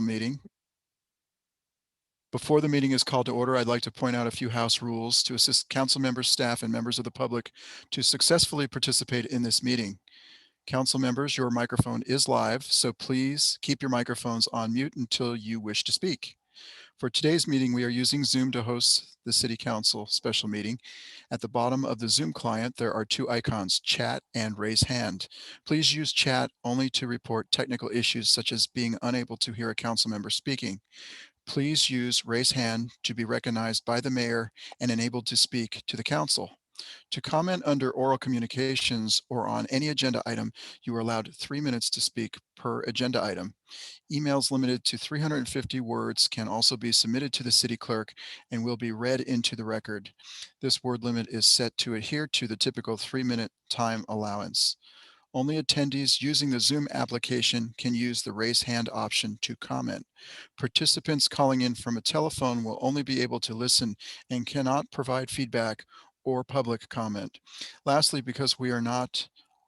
meeting. Before the meeting is called to order, I'd like to point out a few house rules to assist council members, staff, and members of the public to successfully participate in this meeting. Council members, your microphone is live, so please keep your microphones on mute until you wish to speak. For today's meeting, we are using Zoom to host the City Council special meeting. At the bottom of the Zoom client, there are two icons, chat and raise hand. Please use chat only to report technical issues such as being unable to hear a council member speaking. Please use raise hand to be recognized by the mayor and enabled to speak to the council. To comment under oral communications or on any agenda item, you are allowed 3 minutes to speak per agenda item. Emails limited to 350 words can also be submitted to the city clerk and will be read into the record. This word limit is set to adhere to the typical 3-minute time allowance. Only attendees using the Zoom application can use the raise hand option to comment. Participants calling in from a telephone will only be able to listen and cannot provide feedback or public comment. Lastly, because we are not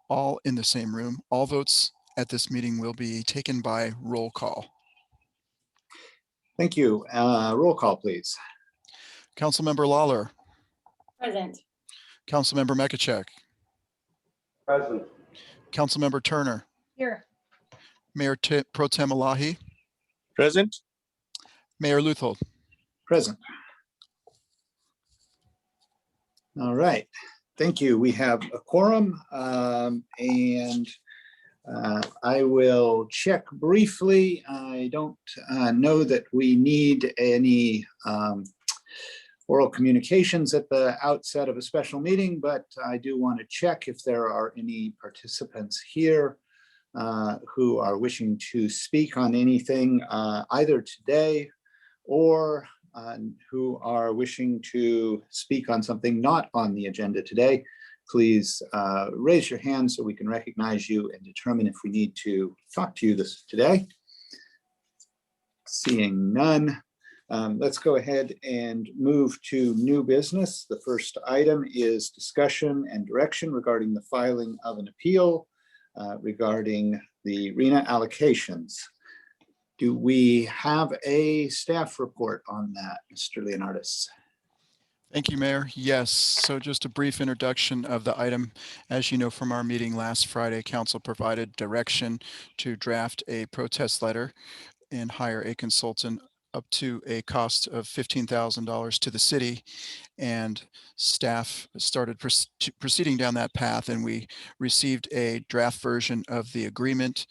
all in the same room, all votes at this meeting will be taken by roll call. Thank you. Roll call, please. Councilmember Lawler. Present. Councilmember Mekachek. Present. Councilmember Turner. Here. Mayor Pro Tem Elahi. Present. Mayor Luthold. Present. All right. Thank you. We have a quorum, and I will check briefly. I don't know that we need any oral communications at the outset of a special meeting, but I do want to check if there are any participants here who are wishing to speak on anything either today or who are wishing to speak on something not on the agenda today. Please raise your hand so we can recognize you and determine if we need to talk to you today. Seeing none, let's go ahead and move to new business. The first item is discussion and direction regarding the filing of an appeal regarding the RHNA allocations. Do we have a staff report on that, Mr. Leonardis? Thank you, Mayor. Yes, so just a brief introduction of the item. As you know from our meeting last Friday, Council provided direction to draft a protest letter and hire a consultant up to a cost of $15,000 to the city, and staff started proceeding down that path, and we received a draft version of the agreement.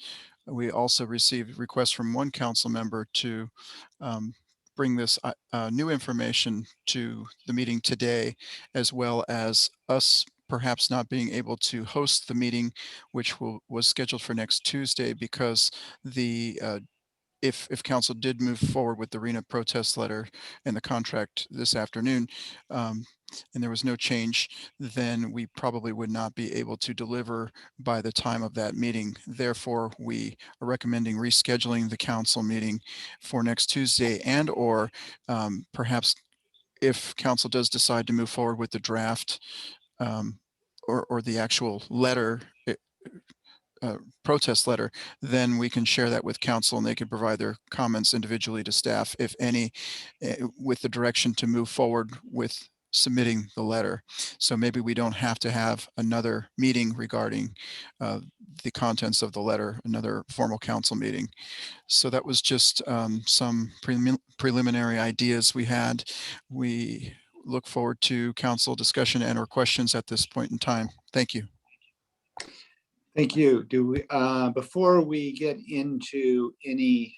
We also received requests from one council member to bring this new information to the meeting today, as well as us perhaps not being able to host the meeting, which was scheduled for next Tuesday because the if council did move forward with the RHNA protest letter and the contract this afternoon, and there was no change, then we probably would not be able to deliver by the time of that meeting. Therefore, we are recommending rescheduling the council meeting for next Tuesday, and or perhaps if council does decide to move forward with the draft or the actual letter, protest letter, then we can share that with council and they can provide their comments individually to staff, if any, with the direction to move forward with submitting the letter. So maybe we don't have to have another meeting regarding the contents of the letter, another formal council meeting. So that was just some preliminary ideas we had. We look forward to council discussion and or questions at this point in time. Thank you. Thank you. Do we, before we get into any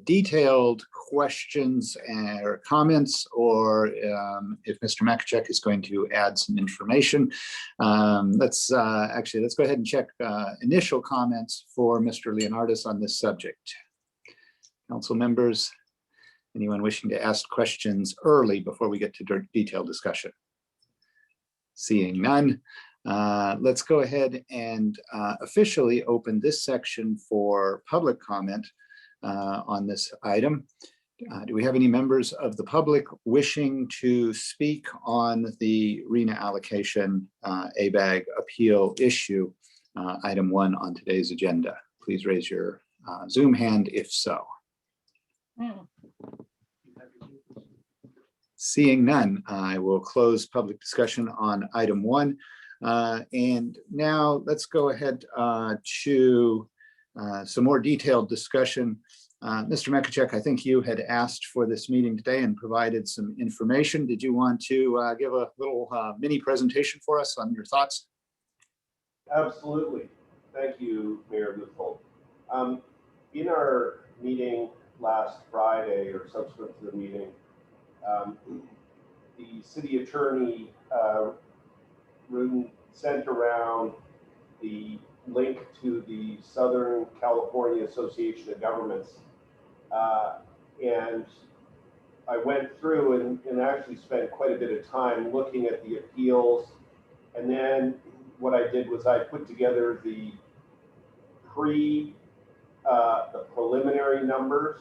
detailed questions or comments, or if Mr. Mekachek is going to add some information, let's go ahead and check initial comments for Mr. Leonardis on this subject. Council members, anyone wishing to ask questions early before we get to detailed discussion? Seeing none. Let's go ahead and officially open this section for public comment on this item. Do we have any members of the public wishing to speak on the RHNA allocation ABAG appeal issue, item 1 on today's agenda? Please raise your Zoom hand if so. Seeing none, I will close public discussion on item 1. And now let's go ahead to some more detailed discussion. Mr. Mekachek, I think you had asked for this meeting today and provided some information. Did you want to give a little mini presentation for us on your thoughts? Absolutely. Thank you, Mayor Luthold. In our meeting last Friday or subsequent to the meeting, the city attorney sent around the link to the Southern California Association of Governments. And I went through and actually spent quite a bit of time looking at the appeals. And then what I did was I put together the preliminary numbers,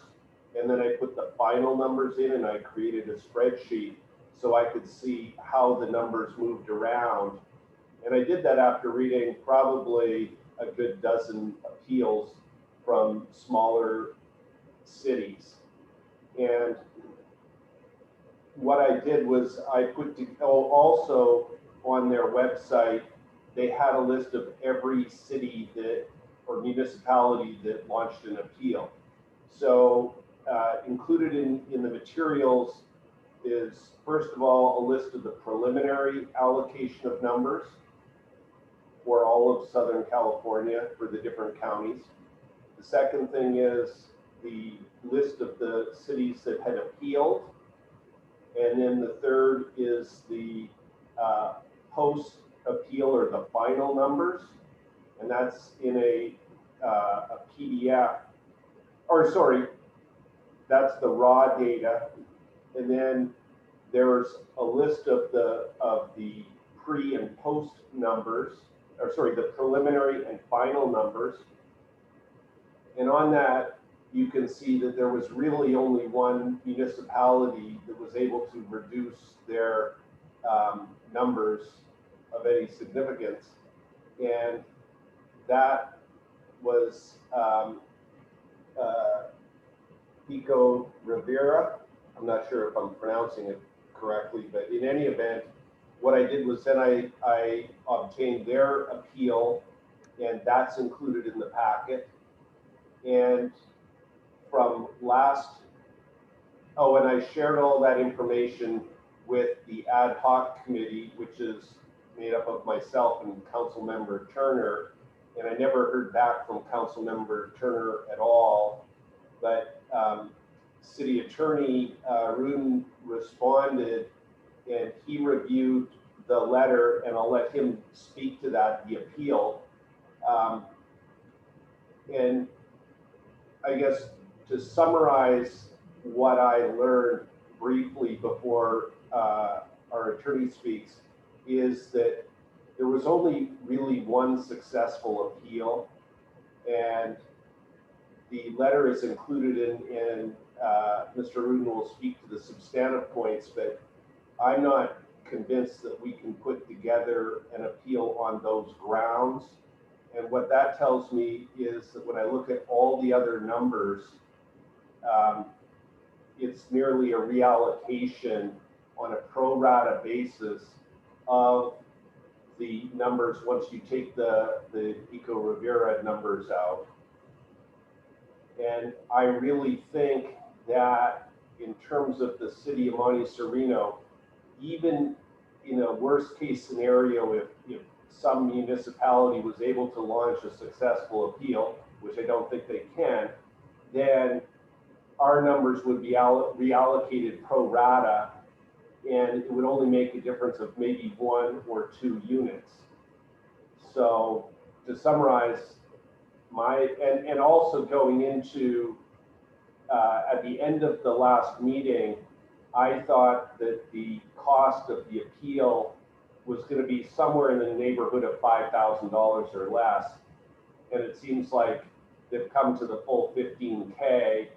and then I put the final numbers in, and I created a spreadsheet so I could see how the numbers moved around. And I did that after reading probably a good dozen appeals from smaller cities. And what I did was I put also on their website, they had a list of every city that or municipality that launched an appeal. So included in the materials is, first of all, a list of the preliminary allocation of numbers for all of Southern California for the different counties. The second thing is the list of the cities that had appealed. And then the third is the post-appeal or the final numbers. And that's in a PDF, or sorry, that's the raw data. And then there's a list of the pre and post numbers, or sorry, the preliminary and final numbers. And on that, you can see that there was really only one municipality that was able to reduce their numbers of any significance. And that was Pico Rivera. I'm not sure if I'm pronouncing it correctly, but in any event, what I did was then I obtained their appeal, and that's included in the packet. And from and I shared all that information with the ad hoc committee, which is made up of myself and Council Member Turner. And I never heard back from Council Member Turner at all, but City Attorney Rudin responded, and he reviewed the letter, and I'll let him speak to that, the appeal. And I guess to summarize what I learned briefly before our attorney speaks is that there was only really one successful appeal, and the letter is included in Mr. Rudin will speak to the substantive points, but I'm not convinced that we can put together an appeal on those grounds. And what that tells me is that when I look at all the other numbers, it's merely a reallocation on a pro rata basis of the numbers once you take the Pico Rivera numbers out. And I really think that in terms of the city of Monte Sereno, even in a worst case scenario, if some municipality was able to launch a successful appeal, which I don't think they can, then our numbers would be reallocated pro rata, and it would only make a difference of maybe 1 or 2 units. So to summarize, and also going into at the end of the last meeting, I thought that the cost of the appeal was going to be somewhere in the neighborhood of $5,000 or less, and it seems like they've come to the full $15K,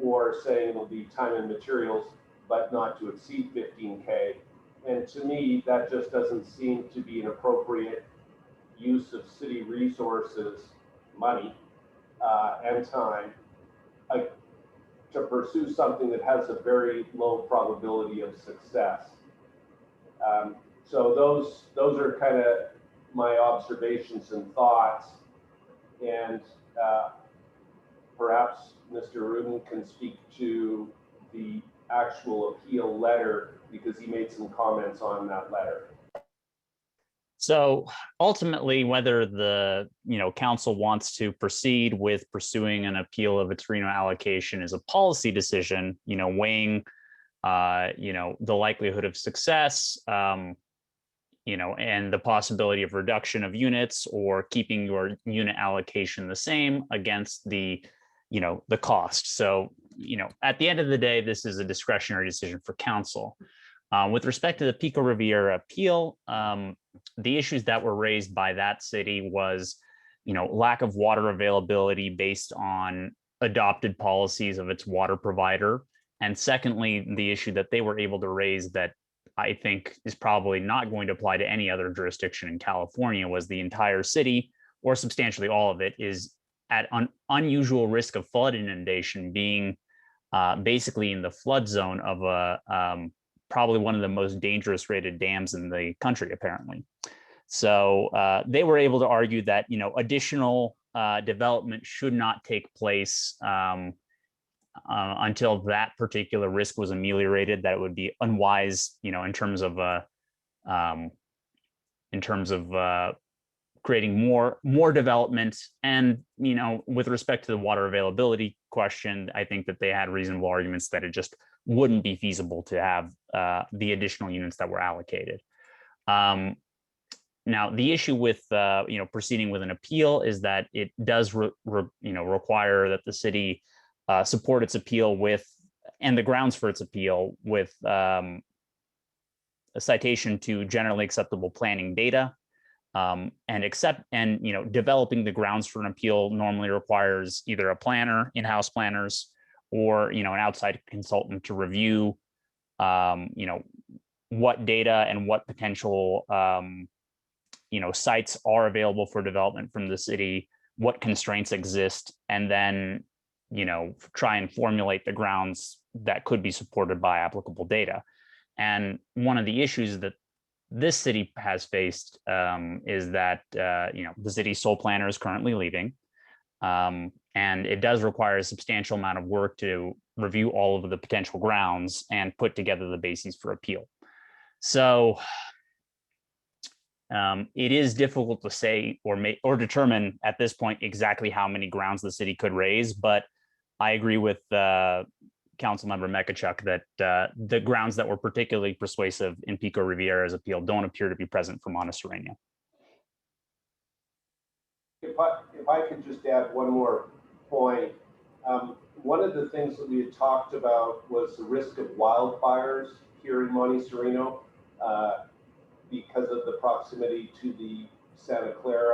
or saying it'll be time and materials, but not to exceed $15K. And to me, that just doesn't seem to be an appropriate use of city resources, money, and time to pursue something that has a very low probability of success. So those are kind of my observations and thoughts, and perhaps Mr. Rudin can speak to the actual appeal letter because he made some comments on that letter. So ultimately, whether the council wants to proceed with pursuing an appeal of its Reno allocation is a policy decision, weighing the likelihood of success, and the possibility of reduction of units or keeping your unit allocation the same against the cost. So, at the end of the day, this is a discretionary decision for council. With respect to the Pico Riviera appeal, the issues that were raised by that city was, lack of water availability based on adopted policies of its water provider. And secondly, the issue that they were able to raise that I think is probably not going to apply to any other jurisdiction in California was the entire city, or substantially all of it, is at unusual risk of flood inundation, being basically in the flood zone of a probably one of the most dangerous rated dams in the country, apparently. So they were able to argue that additional development should not take place until that particular risk was ameliorated. That it would be unwise, in terms of creating more development. And with respect to the water availability question, I think that they had reasonable arguments that it just wouldn't be feasible to have the additional units that were allocated. Now, the issue with proceeding with an appeal is that it does require that the city support its appeal with, and the grounds for its appeal with, a citation to generally acceptable planning data. Developing the grounds for an appeal normally requires either a planner, in-house planners, or an outside consultant to review what data and what potential sites are available for development from the city, what constraints exist, and then try and formulate the grounds that could be supported by applicable data. And one of the issues that this city has faced is that the city's sole planner is currently leaving, and it does require a substantial amount of work to review all of the potential grounds and put together the bases for appeal. So it is difficult to say or determine at this point exactly how many grounds the city could raise, but I agree with Councilmember Mekachuk that the grounds that were particularly persuasive in Pico Riviera's appeal don't appear to be present for Monte Sereno. If I could just add one more point. One of the things that we had talked about was the risk of wildfires here in Monte Sereno because of the proximity to the Santa Cruz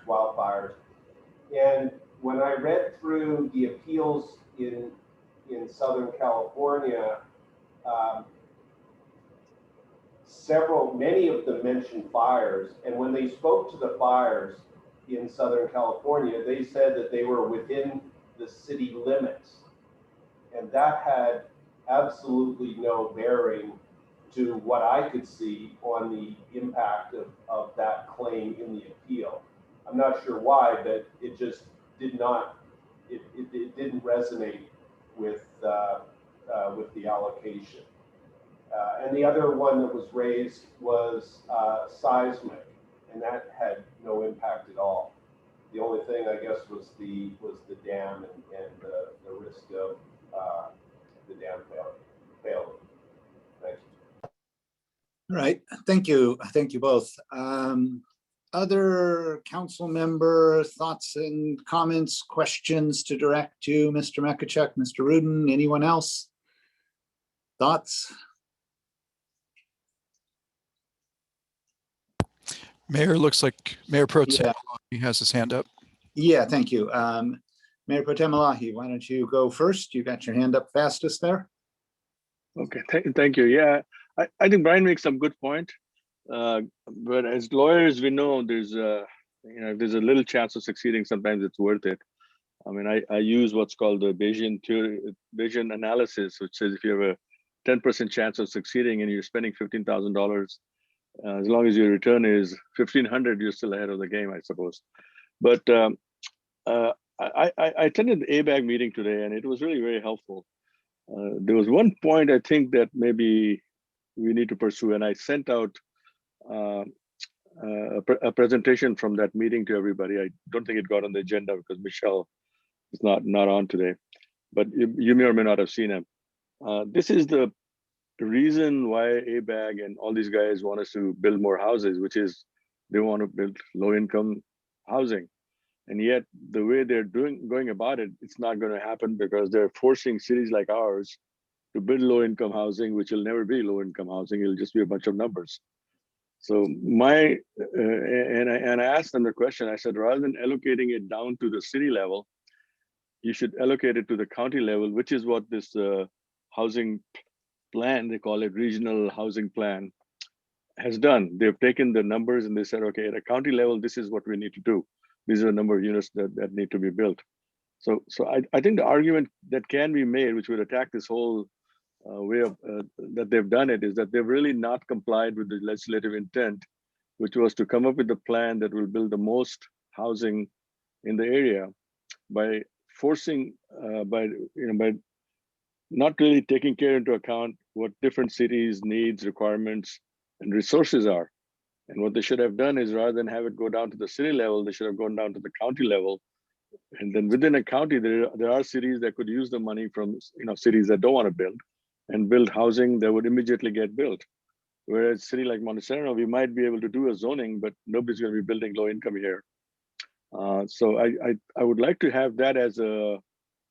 wildfires. And when I read through the appeals in Southern California, many of them mentioned fires. And when they spoke to the fires in Southern California, they said that they were within the city limits. And that had absolutely no bearing to what I could see on the impact of that claim in the appeal. I'm not sure why, but it just did not, it didn't resonate with the allocation. And the other one that was raised was seismic, and that had no impact at all. The only thing, I guess, was the dam and the risk of the dam failing. Thank you. All right, thank you both. Other council member thoughts and comments, questions to direct to Mr. Mekachuk, Mr. Rudin, anyone else? Thoughts? Mayor, looks like Mayor Pro Tem he has his hand up. Yeah, thank you. Mayor Pro Tem Elahi, why don't you go first? You got your hand up fastest there. Okay, thank you. Yeah, I think Brian makes some good point. But as lawyers, we know there's a little chance of succeeding. Sometimes it's worth it. I mean, I use what's called the Bayesian theory, Bayesian analysis, which says if you have a 10% chance of succeeding and you're spending $15,000, as long as your return is 1,500, you're still ahead of the game, I suppose. But I attended the ABAG meeting today, and it was really very helpful. There was one point I think that maybe we need to pursue, and I sent out a presentation from that meeting to everybody. I don't think it got on the agenda because Michelle is not on today, but you may or may not have seen him. This is the reason why ABAG and all these guys want us to build more houses, which is they want to build low-income housing. And yet the way they're going about it, it's not going to happen because they're forcing cities like ours to build low-income housing, which will never be low-income housing. It'll just be a bunch of numbers. So I asked them the question. I said, rather than allocating it down to the city level, you should allocate it to the county level, which is what this housing plan, they call it regional housing plan, has done. They've taken the numbers and they said, okay, at a county level, this is what we need to do. These are the number of units that need to be built. So I think the argument that can be made, which would attack this whole way of that they've done it, is that they've really not complied with the legislative intent, which was to come up with a plan that will build the most housing in the area by forcing, by not really taking care into account what different cities' needs, requirements, and resources are. And what they should have done is, rather than have it go down to the city level, they should have gone down to the county level. And then within a county, there are cities that could use the money from cities that don't want to build and build housing that would immediately get built. Whereas a city like Monte Sereno, we might be able to do a zoning, but nobody's going to be building low income here. So I would like to have that as a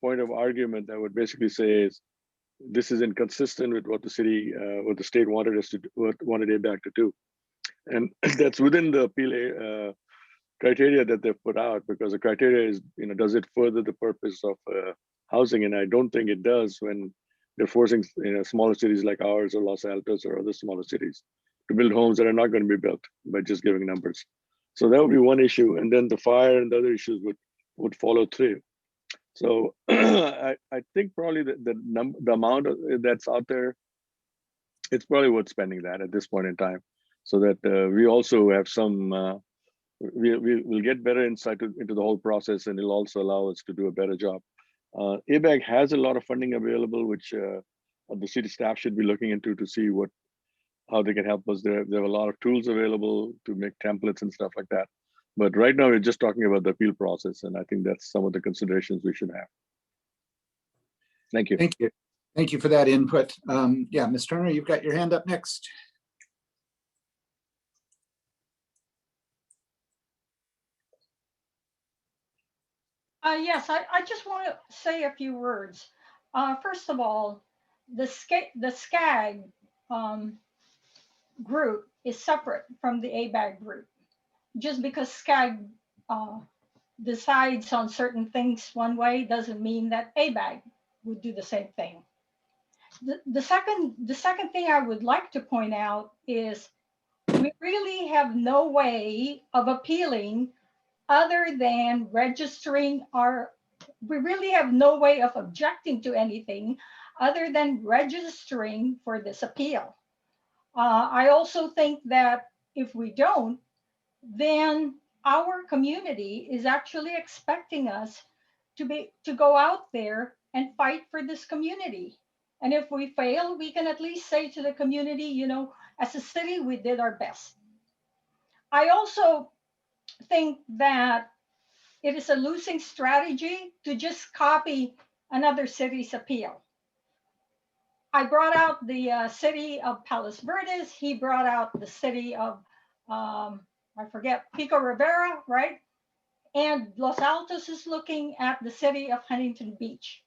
point of argument that would basically say is, this is inconsistent with what the city, what the state wanted us to do, wanted ABAG to do. And that's within the appeal criteria that they've put out, because the criteria is, does it further the purpose of housing? And I don't think it does when they're forcing smaller cities like ours or Los Altos or other smaller cities to build homes that are not going to be built by just giving numbers. So that would be one issue. And then the fire and the other issues would follow through. So I think probably the amount that's out there, it's probably worth spending that at this point in time, so that we also have some, we'll get better insight into the whole process, and it'll also allow us to do a better job. ABAG has a lot of funding available, which the city staff should be looking into to see how they can help us. There have a lot of tools available to make templates and stuff like that. But right now, we're just talking about the appeal process, and I think that's some of the considerations we should have. Thank you. Thank you. Thank you for that input. Yeah, Ms. Turner, you've got your hand up next. Yes, I just want to say a few words. First of all, the SCAG group is separate from the ABAG group. Just because SCAG decides on certain things one way doesn't mean that ABAG would do the same thing. The second thing I would like to point out is we really have no way of appealing other than registering we really have no way of objecting to anything other than registering for this appeal. I also think that if we don't, then our community is actually expecting us to go out there and fight for this community. And if we fail, we can at least say to the community, as a city, we did our best. I also think that it is a losing strategy to just copy another city's appeal. I brought out the city of Palos Verdes. He brought out the city of, I forget, Pico Rivera, right? And Los Altos is looking at the city of Huntington Beach.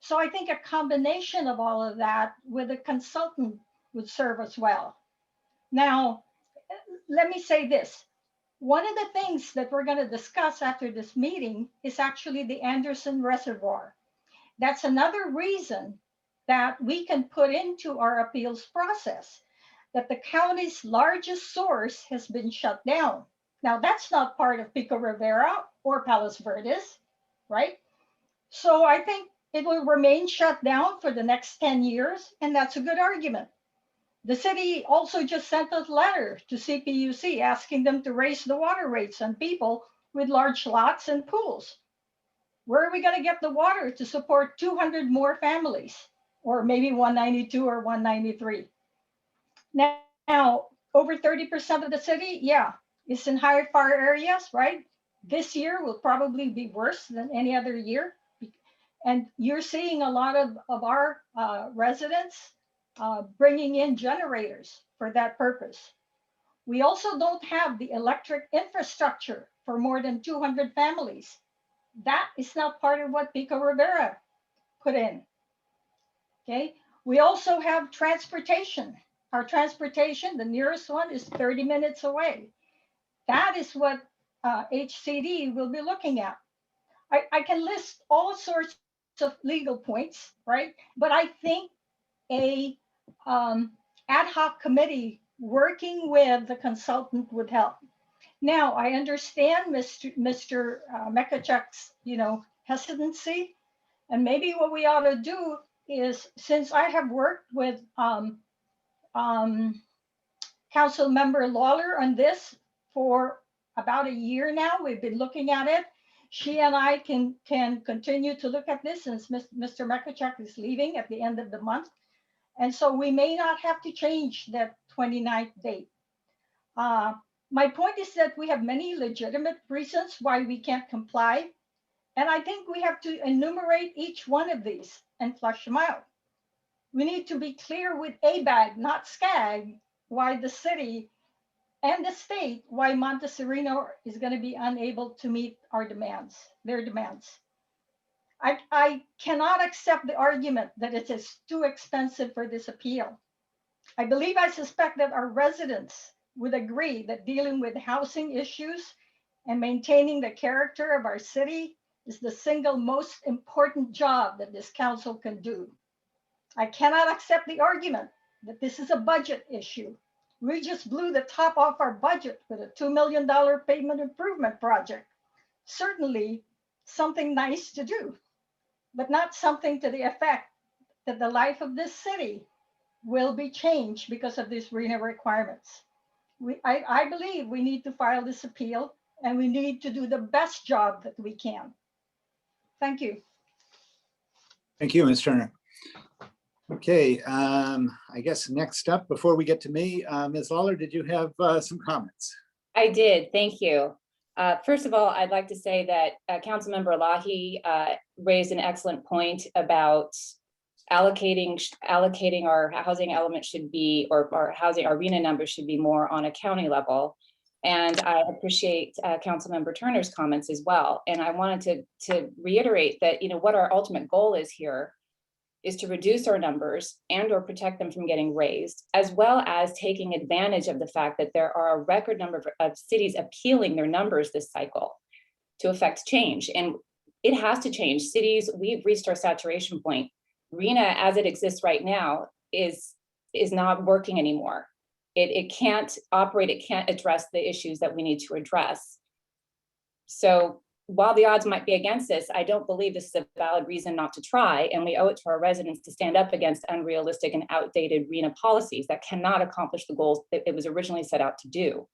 So I think a combination of all of that with a consultant would serve us well. Now, let me say this. One of the things that we're going to discuss after this meeting is actually the Anderson Reservoir. That's another reason that we can put into our appeals process, that the county's largest source has been shut down. Now, that's not part of Pico Rivera or Palos Verdes, right? So I think it will remain shut down for the next 10 years, and that's a good argument. The city also just sent a letter to CPUC asking them to raise the water rates on people with large lots and pools. Where are we going to get the water to support 200 more families, or maybe 192 or 193? Now, over 30% of the city, yeah, is in high fire areas, right? This year will probably be worse than any other year. And you're seeing a lot of our residents bringing in generators for that purpose. We also don't have the electric infrastructure for more than 200 families. That is not part of what Pico Rivera put in. Okay. We also have transportation. Our transportation, the nearest one is 30 minutes away. That is what HCD will be looking at. I can list all sorts of legal points, right? But I think a ad hoc committee working with the consultant would help. Now, I understand Mr. Mekachek's, hesitancy, and maybe what we ought to do is, since I have worked with Council Member Lawler on this for about a year now, we've been looking at it. She and I can continue to look at this since Mr. Mekachek is leaving at the end of the month. And so we may not have to change that 29th date. My point is that we have many legitimate reasons why we can't comply. And I think we have to enumerate each one of these and flush them out. We need to be clear with ABAG, not SCAG, why the city and the state, why Monte Sereno is going to be unable to meet their demands. I cannot accept the argument that it is too expensive for this appeal. I suspect that our residents would agree that dealing with housing issues and maintaining the character of our city is the single most important job that this council can do. I cannot accept the argument that this is a budget issue. We just blew the top off our budget with a $2 million pavement improvement project. Certainly something nice to do, but not something to the effect that the life of this city will be changed because of these RHNA requirements. I believe we need to file this appeal, and we need to do the best job that we can. Thank you. Thank you, Ms. Turner. Okay, I guess next up, before we get to me, Ms. Lawler, did you have some comments? I did, thank you. First of all, I'd like to say that Councilmember Elahi raised an excellent point about allocating our housing element should be, or our housing RHNA numbers should be more on a county level. And I appreciate Councilmember Turner's comments as well. And I wanted to reiterate that, what our ultimate goal is here is to reduce our numbers and or protect them from getting raised, as well as taking advantage of the fact that there are a record number of cities appealing their numbers this cycle to affect change. And it has to change. Cities, we've reached our saturation point. RHNA, as it exists right now, is not working anymore. It can't operate, it can't address the issues that we need to address. So while the odds might be against us, I don't believe this is a valid reason not to try, and we owe it to our residents to stand up against unrealistic and outdated RHNA policies that cannot accomplish the goals that it was originally set out to do,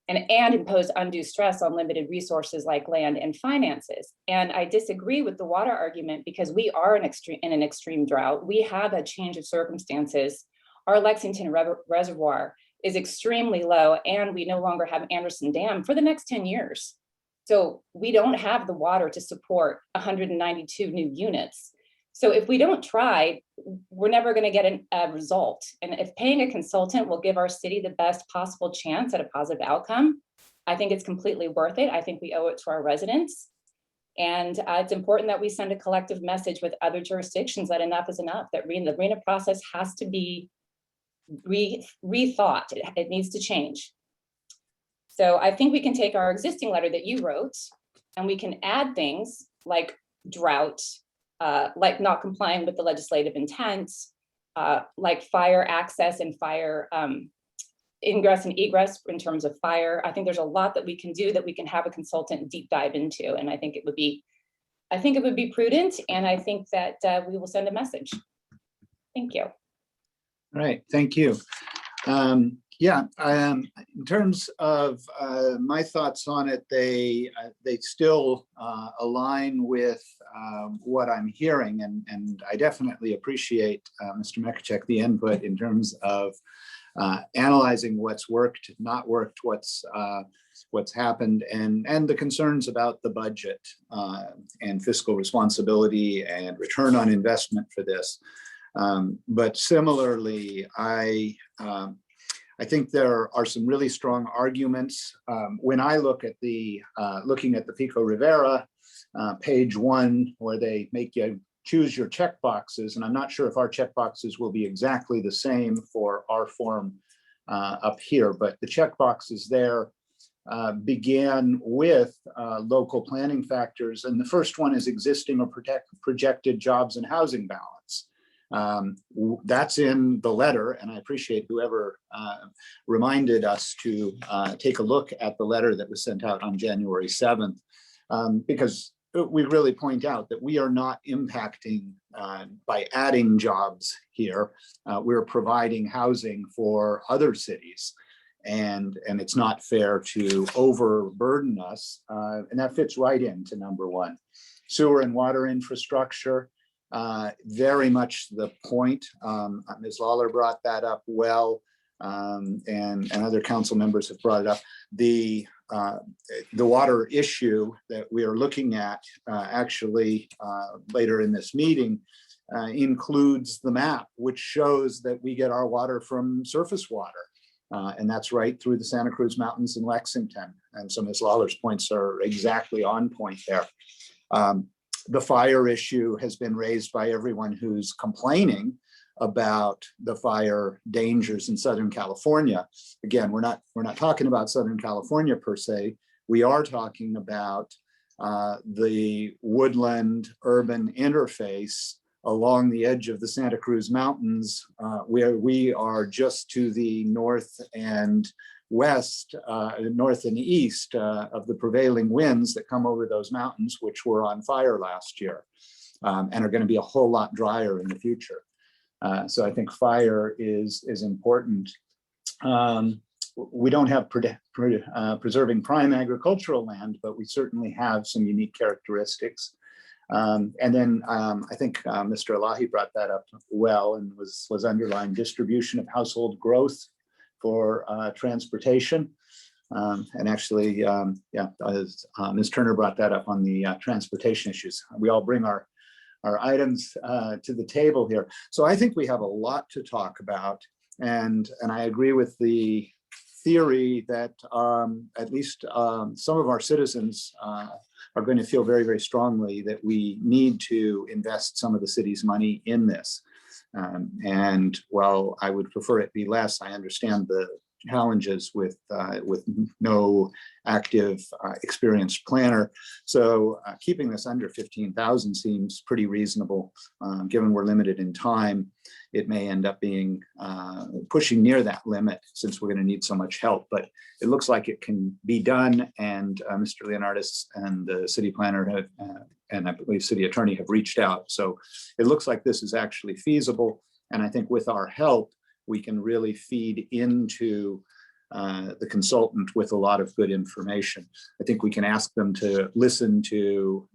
and impose undue stress on limited resources like land and finances. And I disagree with the water argument because we are in an extreme drought. We have a change of circumstances. Our Lexington Reservoir is extremely low, and we no longer have Anderson Dam for the next 10 years. So we don't have the water to support 192 new units. So if we don't try, we're never going to get a result. And if paying a consultant will give our city the best possible chance at a positive outcome, I think it's completely worth it. I think we owe it to our residents. And it's important that we send a collective message with other jurisdictions that enough is enough, that the RHNA process has to be rethought. It needs to change. So I think we can take our existing letter that you wrote and we can add things like drought, like not complying with the legislative intent, like fire access and fire ingress and egress in terms of fire. I think there's a lot that we can do that we can have a consultant deep dive into. And I think it would be I think it would be prudent, and I think that we will send a message. Thank you. All right, thank you. In terms of my thoughts on it, they still align with what I'm hearing, and I definitely appreciate Mr. Mekachek, the input in terms of analyzing what's worked, not worked, what's happened, and the concerns about the budget and fiscal responsibility and return on investment for this. But similarly, I think there are some really strong arguments. When I look at looking at the Pico Rivera page 1, where they make you choose your check boxes, and I'm not sure if our check boxes will be exactly the same for our form up here, but the check boxes there began with local planning factors, and the first one is existing or projected jobs and housing balance. That's in the letter, and I appreciate whoever reminded us to take a look at the letter that was sent out on January 7th, because we really point out that we are not impacting by adding jobs here. We're providing housing for other cities, and it's not fair to overburden us, and that fits right into number 1. Sewer and water infrastructure. Very much the point. Ms. Lawler brought that up well, and other council members have brought it up. The water issue that we are looking at actually later in this meeting includes the map, which shows that we get our water from surface water. And that's right through the Santa Cruz Mountains in Lexington. And so Ms. Lawler's points are exactly on point there. The fire issue has been raised by everyone who's complaining about the fire dangers in Southern California. Again, we're not talking about Southern California per se. We are talking about the woodland urban interface along the edge of the Santa Cruz Mountains, where we are just to the north and west, north and east of the prevailing winds that come over those mountains, which were on fire last year and are going to be a whole lot drier in the future. So I think fire is important. We don't have preserving prime agricultural land, but we certainly have some unique characteristics. And then I think Mr. Elahi brought that up well, and was underlined distribution of household growth for transportation. And actually, Ms. Turner brought that up on the transportation issues. We all bring our items to the table here. So I think we have a lot to talk about. And I agree with the theory that at least some of our citizens are going to feel very, very strongly that we need to invest some of the city's money in this. And while I would prefer it be less, I understand the challenges with no active experienced planner. So keeping this under 15,000 seems pretty reasonable. Given we're limited in time, it may end up being pushing near that limit since we're going to need so much help. But it looks like it can be done, and Mr. Leonardis and the city planner have, and I believe city attorney have reached out. So it looks like this is actually feasible. And I think with our help, we can really feed into the consultant with a lot of good information. I think we can ask them to listen to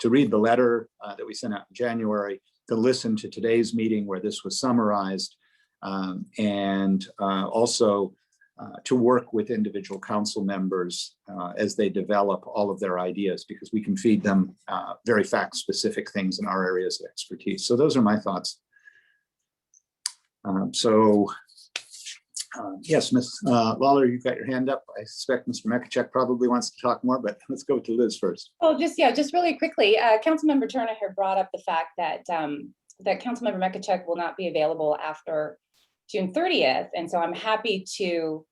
read the letter that we sent out in January, to listen to today's meeting where this was summarized, and also to work with individual council members as they develop all of their ideas, because we can feed them very fact-specific things in our areas of expertise. So those are my thoughts. Yes, Ms. Lawler, you've got your hand up. I suspect Mr. Mekachek probably wants to talk more, but let's go to Liz first. Oh, just really quickly, Councilmember Turner had brought up the fact that that Councilmember Mekachek will not be available after June 30th, and so I'm happy to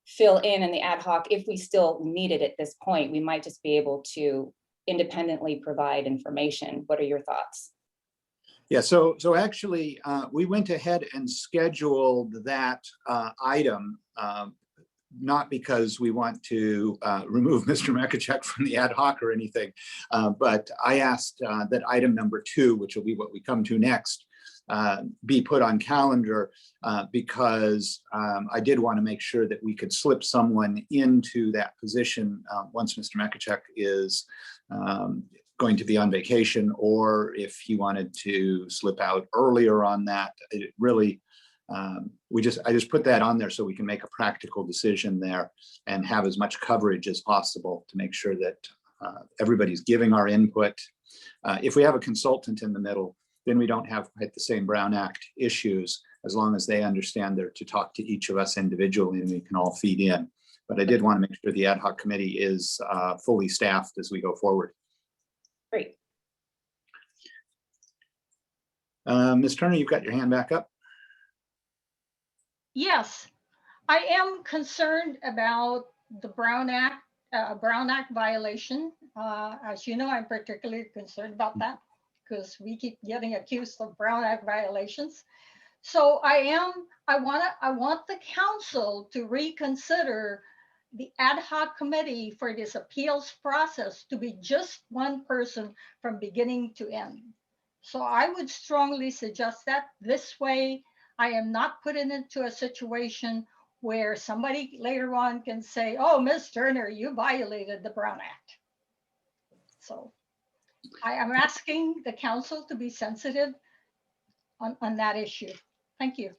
fill in the ad hoc if we still need it at this point. We might just be able to independently provide information. What are your thoughts? Yeah, so actually, we went ahead and scheduled that item not because we want to remove Mr. Mekachek from the ad hoc or anything, but I asked that item number 2, which will be what we come to next, be put on calendar because I did want to make sure that we could slip someone into that position once Mr. Mekachek is going to be on vacation, or if he wanted to slip out earlier on that. It really, I just put that on there so we can make a practical decision there and have as much coverage as possible to make sure that everybody's giving our input. If we have a consultant in the middle, then we don't have quite the same Brown Act issues, as long as they understand they're to talk to each of us individually and we can all feed in. But I did want to make sure the ad hoc committee is fully staffed as we go forward. Great. Ms. Turner, you've got your hand back up. Yes, I am concerned about the Brown Act violation. As you know, I'm particularly concerned about that because we keep getting accused of Brown Act violations. So I want the council to reconsider the ad hoc committee for this appeals process to be just one person from beginning to end. So I would strongly suggest that. This way, I am not put into a situation where somebody later on can say, oh, Ms. Turner, you violated the Brown Act. So I am asking the council to be sensitive on that issue. Thank you.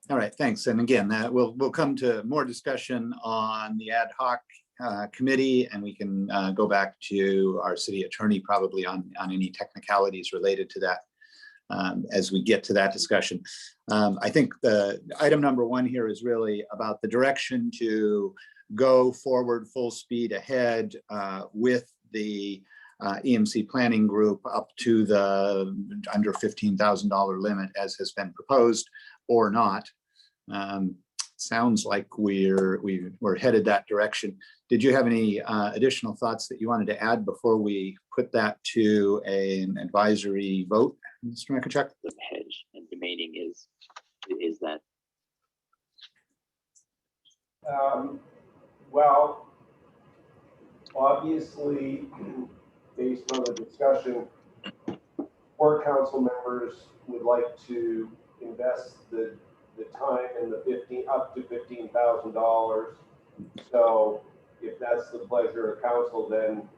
All right, thanks. And again, we'll come to more discussion on the ad hoc committee, and we can go back to our city attorney probably on any technicalities related to that as we get to that discussion. I think the item number 1 here is really about the direction to go forward full speed ahead with the EMC planning group up to the under $15,000 limit as has been proposed or not. Sounds like we're headed that direction. Did you have any additional thoughts that you wanted to add before we put that to an advisory vote, Mr. Mekachek? The hedge and remaining is that? Well, obviously, based on the discussion, 4 council members would like to invest the time and the up to $15,000. So if that's the pleasure of council, then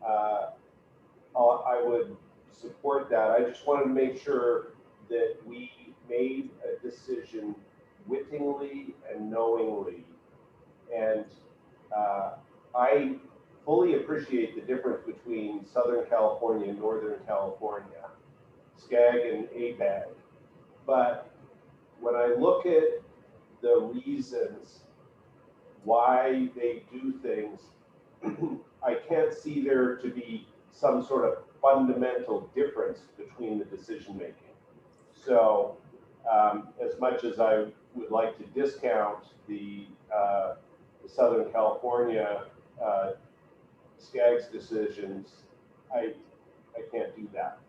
I would support that. I just wanted to make sure that we made a decision wittingly and knowingly. And I fully appreciate the difference between Southern California and Northern California, SCAG and ABAG. But when I look at the reasons why they do things, I can't see there to be some sort of fundamental difference between the decision making. So as much as I would like to discount the Southern California SCAG's decisions, I can't do that.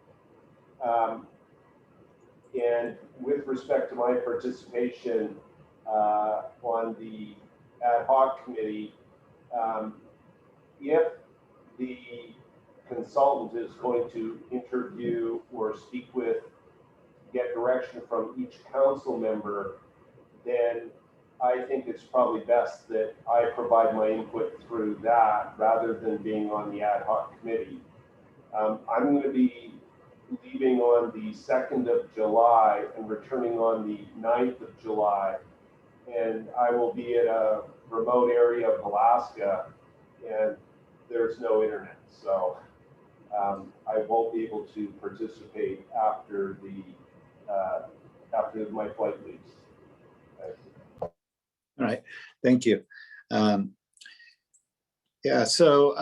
And with respect to my participation on the ad hoc committee, if the consultant is going to interview or speak with, get direction from each council member, then I think it's probably best that I provide my input through that rather than being on the ad hoc committee. I'm going to be leaving on the 2nd of July and returning on the 9th of July. And I will be in a remote area of Alaska and there's no internet. So I won't be able to participate after my flight leaves. All right, thank you. Yeah, so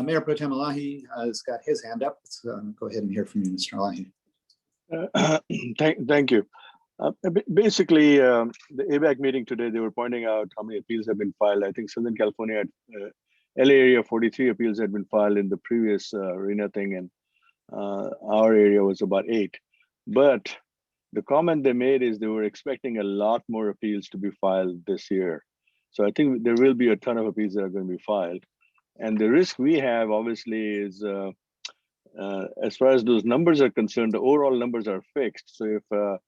Mayor Pro Tem Elahi has got his hand up. Let's go ahead and hear from you, Mr. Elahi. Thank you. Basically, the ABAG meeting today, they were pointing out how many appeals have been filed. I think Southern California, LA area, 43 appeals had been filed in the previous RHNA thing, and our area was about 8. But the comment they made is they were expecting a lot more appeals to be filed this year. So I think there will be a ton of appeals that are going to be filed. And the risk we have obviously is as far as those numbers are concerned, the overall numbers are fixed. So if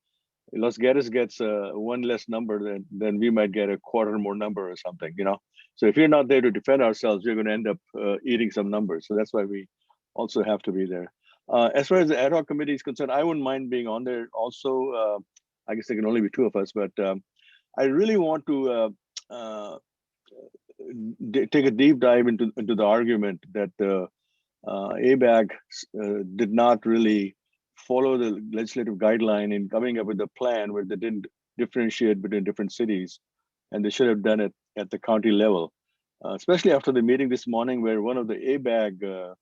Los Gatos gets one less number, then we might get a quarter more number or something, you know. So if you're not there to defend ourselves, we're going to end up eating some numbers. So that's why we also have to be there. As far as the ad hoc committee is concerned, I wouldn't mind being on there also. I guess there can only be two of us, but I really want to take a deep dive into the argument that the ABAG did not really follow the legislative guideline in coming up with a plan where they didn't differentiate between different cities, and they should have done it at the county level, especially after the meeting this morning where one of the ABAG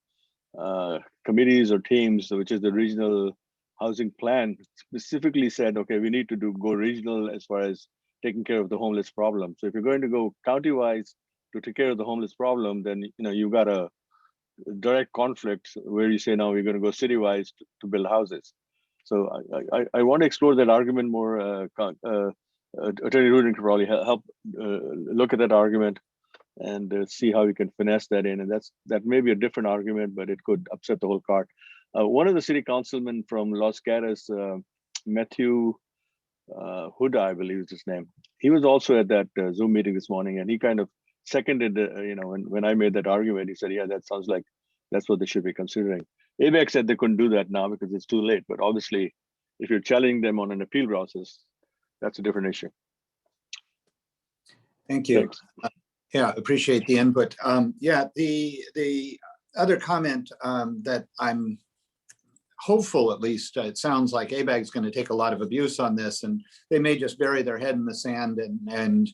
committees or teams, which is the regional housing plan, specifically said, okay, we need to go regional as far as taking care of the homeless problem. So if you're going to go county-wise to take care of the homeless problem, then you've got a direct conflict where you say now we're going to go city-wise to build houses. So I want to explore that argument more. Attorney Rudin could probably help look at that argument and see how we can finesse that in. And that may be a different argument, but it could upset the whole cart. One of the city councilmen from Los Gatos, Matthew Huda, I believe is his name. He was also at that Zoom meeting this morning, and he kind of seconded, when I made that argument, he said, yeah, that sounds like that's what they should be considering. ABAG said they couldn't do that now because it's too late. But obviously, if you're challenging them on an appeal process, that's a different issue. Thank you. Thanks. Yeah, appreciate the input. Yeah, the other comment that I'm hopeful, at least, it sounds like ABAG is going to take a lot of abuse on this, and they may just bury their head in the sand and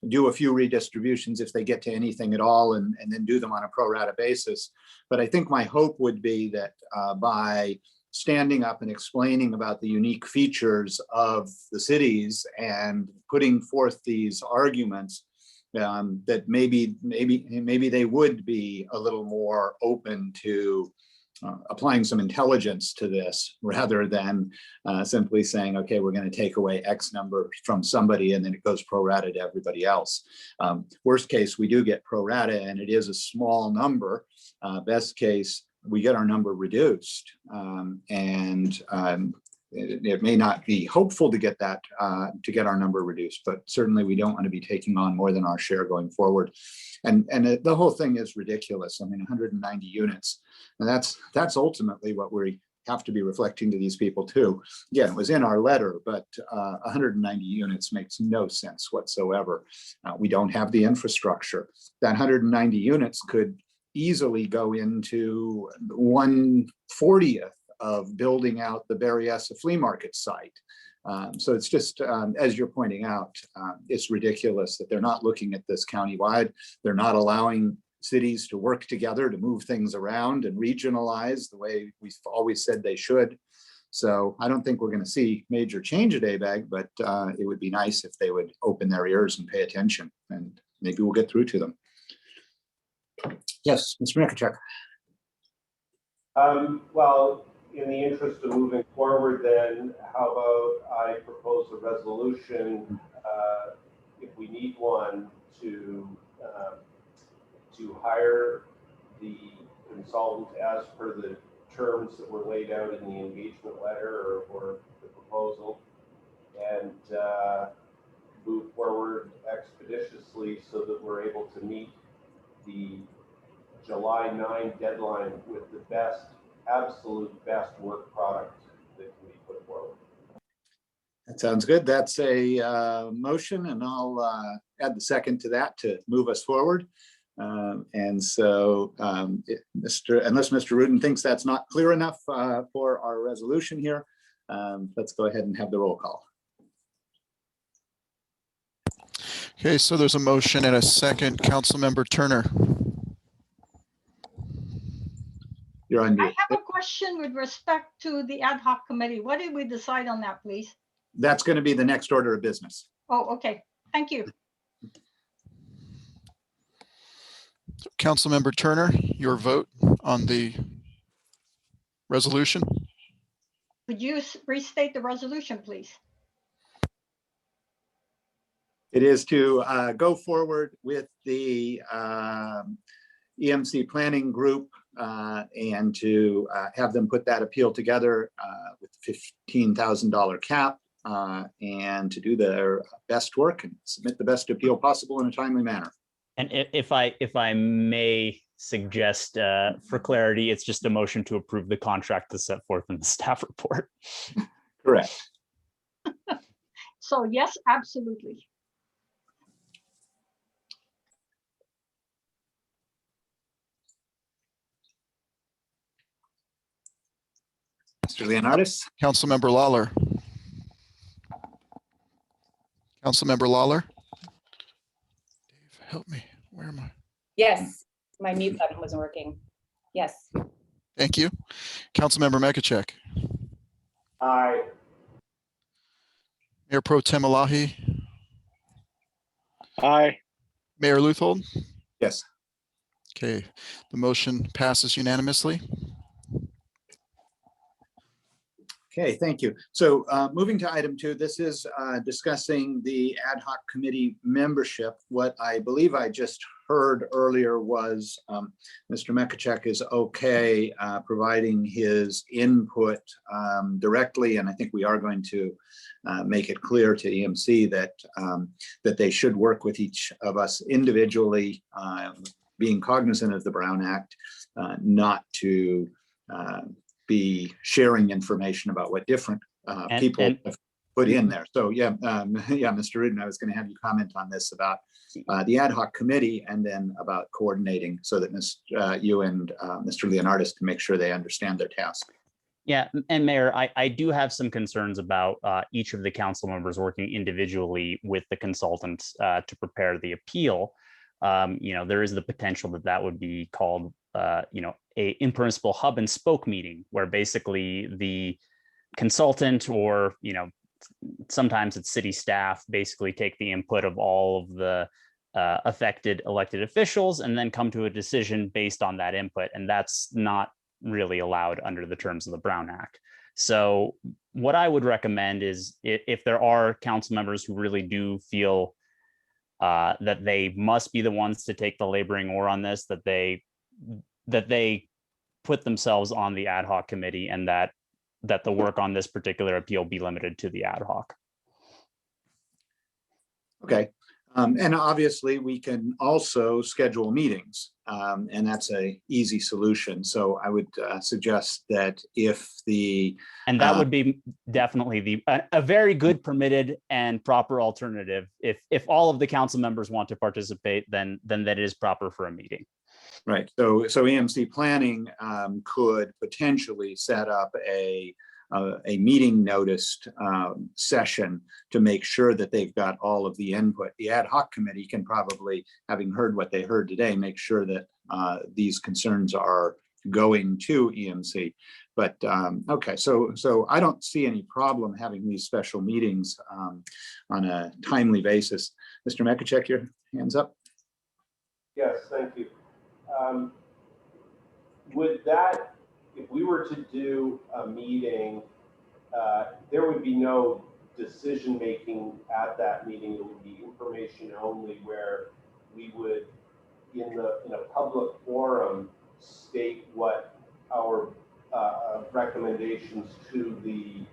do a few redistributions if they get to anything at all, and then do them on a pro rata basis. But I think my hope would be that by standing up and explaining about the unique features of the cities and putting forth these arguments, that maybe they would be a little more open to applying some intelligence to this rather than simply saying, okay, we're going to take away X number from somebody and then it goes pro rata to everybody else. Worst case, we do get pro rata and it is a small number. Best case, we get our number reduced. It may not be hopeful to get that, to get our number reduced, but certainly we don't want to be taking on more than our share going forward. And the whole thing is ridiculous. I mean, 190 units, and that's ultimately what we have to be reflecting to these people too. Again, it was in our letter, but 190 units makes no sense whatsoever. We don't have the infrastructure. That 190 units could easily go into 1/40th of building out the Berryessa flea market site. So it's just, as you're pointing out, it's ridiculous that they're not looking at this countywide. They're not allowing cities to work together to move things around and regionalize the way we've always said they should. So I don't think we're going to see major change at ABAG, but it would be nice if they would open their ears and pay attention, and maybe we'll get through to them. Yes, Mr. Mikachek. Well, in the interest of moving forward, then how about I propose a resolution, if we need one, to hire the consultant as per the terms that were laid out in the engagement letter or the proposal, and move forward expeditiously so that we're able to meet the July 9 deadline with the best, absolute best work product that can be put forward. That sounds good. That's a motion, and I'll add the second to that to move us forward. And so unless Mr. Rudin thinks that's not clear enough for our resolution here, let's go ahead and have the roll call. Okay, so there's a motion and a second. Councilmember Turner. You're on I mute. have a question with respect to the ad hoc committee. What did we decide on that, please? That's going to be the next order of business. Oh, okay. Thank you. Councilmember Turner, your vote on the resolution. Could you restate the resolution, please? It is to go forward with the EMC planning group and to have them put that appeal together with $15,000 cap and to do their best work and submit the best appeal possible in a timely manner. And if I may suggest for clarity, it's just a motion to approve the contract that's set forth in the staff report. Correct. So yes, absolutely. Mr. Leonardis? Councilmember Lawler. Councilmember Lawler. Dave, help me. Where am I? Yes, my mute button wasn't working. Yes. Thank you. Councilmember Mekachek. Aye. Mayor Pro Tem Elahi. Aye. Mayor Luthold. Yes. Okay, the motion passes unanimously. Okay, thank you. So moving to item 2, this is discussing the ad hoc committee membership. What I believe I just heard earlier was Mr. Mekachek is okay providing his input directly, and I think we are going to make it clear to EMC that that they should work with each of us individually, being cognizant of the Brown Act, not to be sharing information about what different people have put in there. So yeah, yeah, Mr. Rudin, I was going to have you comment on this about the ad hoc committee and then about coordinating so that you and Mr. Leonardis can make sure they understand their task. Yeah, and Mayor, I do have some concerns about each of the council members working individually with the consultants to prepare the appeal. You know, there is the potential that that would be called, you know, a in principle hub and spoke meeting, where basically the consultant or, you know, sometimes it's city staff basically take the input of all of the affected elected officials and then come to a decision based on that input. And that's not really allowed under the terms of the Brown Act. So what I would recommend is if there are council members who really do feel that they must be the ones to take the laboring oar on this, that they put themselves on the ad hoc committee and that the work on this particular appeal be limited to the ad hoc. Okay. And obviously we can also schedule meetings and that's a easy solution. So I would suggest that if the and that would be definitely a very good permitted and proper alternative. If all of the council members want to participate, then that is proper for a meeting. Right. So EMC planning could potentially set up a meeting noticed session to make sure that they've got all of the input. The ad hoc committee can probably, having heard what they heard today, make sure that these concerns are going to EMC. But okay, so I don't see any problem having these special meetings on a timely basis. Mr. Mekachek, your hands up. Yes, thank you. Would that, if we were to do a meeting, there would be no decision-making at that meeting. It would be information only, where we would, in a public forum, state what our recommendations to the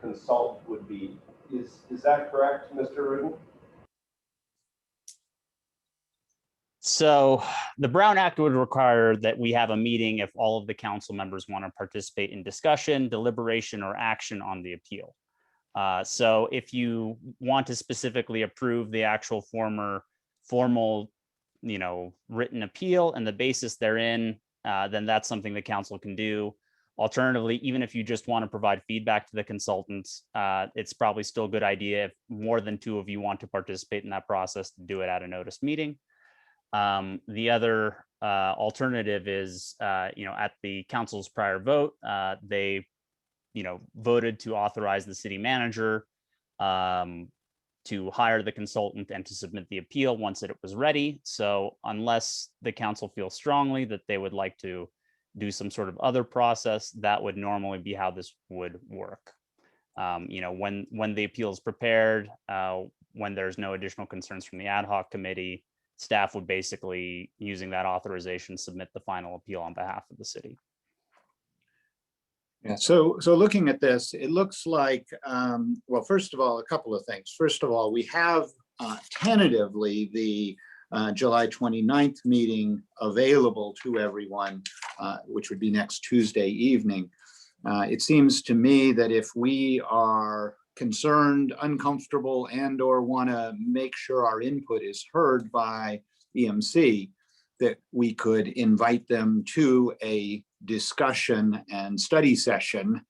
consultant would be. Is that correct, Mr. Rudin? So the Brown Act would require that we have a meeting if all of the council members want to participate in discussion, deliberation, or action on the appeal. So if you want to specifically approve the actual formal, you know, written appeal and the basis therein, then that's something the council can do. Alternatively, even if you just want to provide feedback to the consultants, it's probably still a good idea if more than 2 of you want to participate in that process to do it at a noticed meeting. The other alternative is, you know, at the council's prior vote, they, you know, voted to authorize the city manager to hire the consultant and to submit the appeal once it was ready. So unless the council feels strongly that they would like to do some sort of other process, that would normally be how this would work. You know, when the appeal is prepared, when there's no additional concerns from the ad hoc committee, staff would basically, using that authorization, submit the final appeal on behalf of the city. Yeah, so looking at this, it looks like, well, first of all, a couple of things. First of all, we have tentatively the July 29th meeting available to everyone, which would be next Tuesday evening. It seems to me that if we are concerned, uncomfortable, and or want to make sure our input is heard by EMC, that we could invite them to a discussion and study session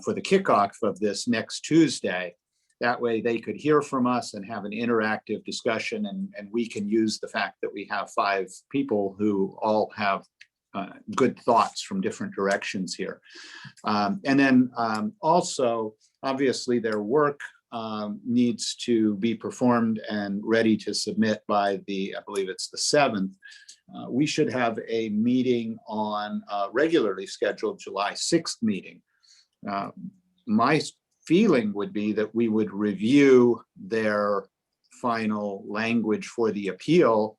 for the kickoff of this next Tuesday. That way they could hear from us and have an interactive discussion, and we can use the fact that we have 5 people who all have good thoughts from different directions here. And then also, obviously, their work needs to be performed and ready to submit by the, I believe it's the 7th. We should have a meeting on regularly scheduled July 6th meeting. My feeling would be that we would review their final language for the appeal,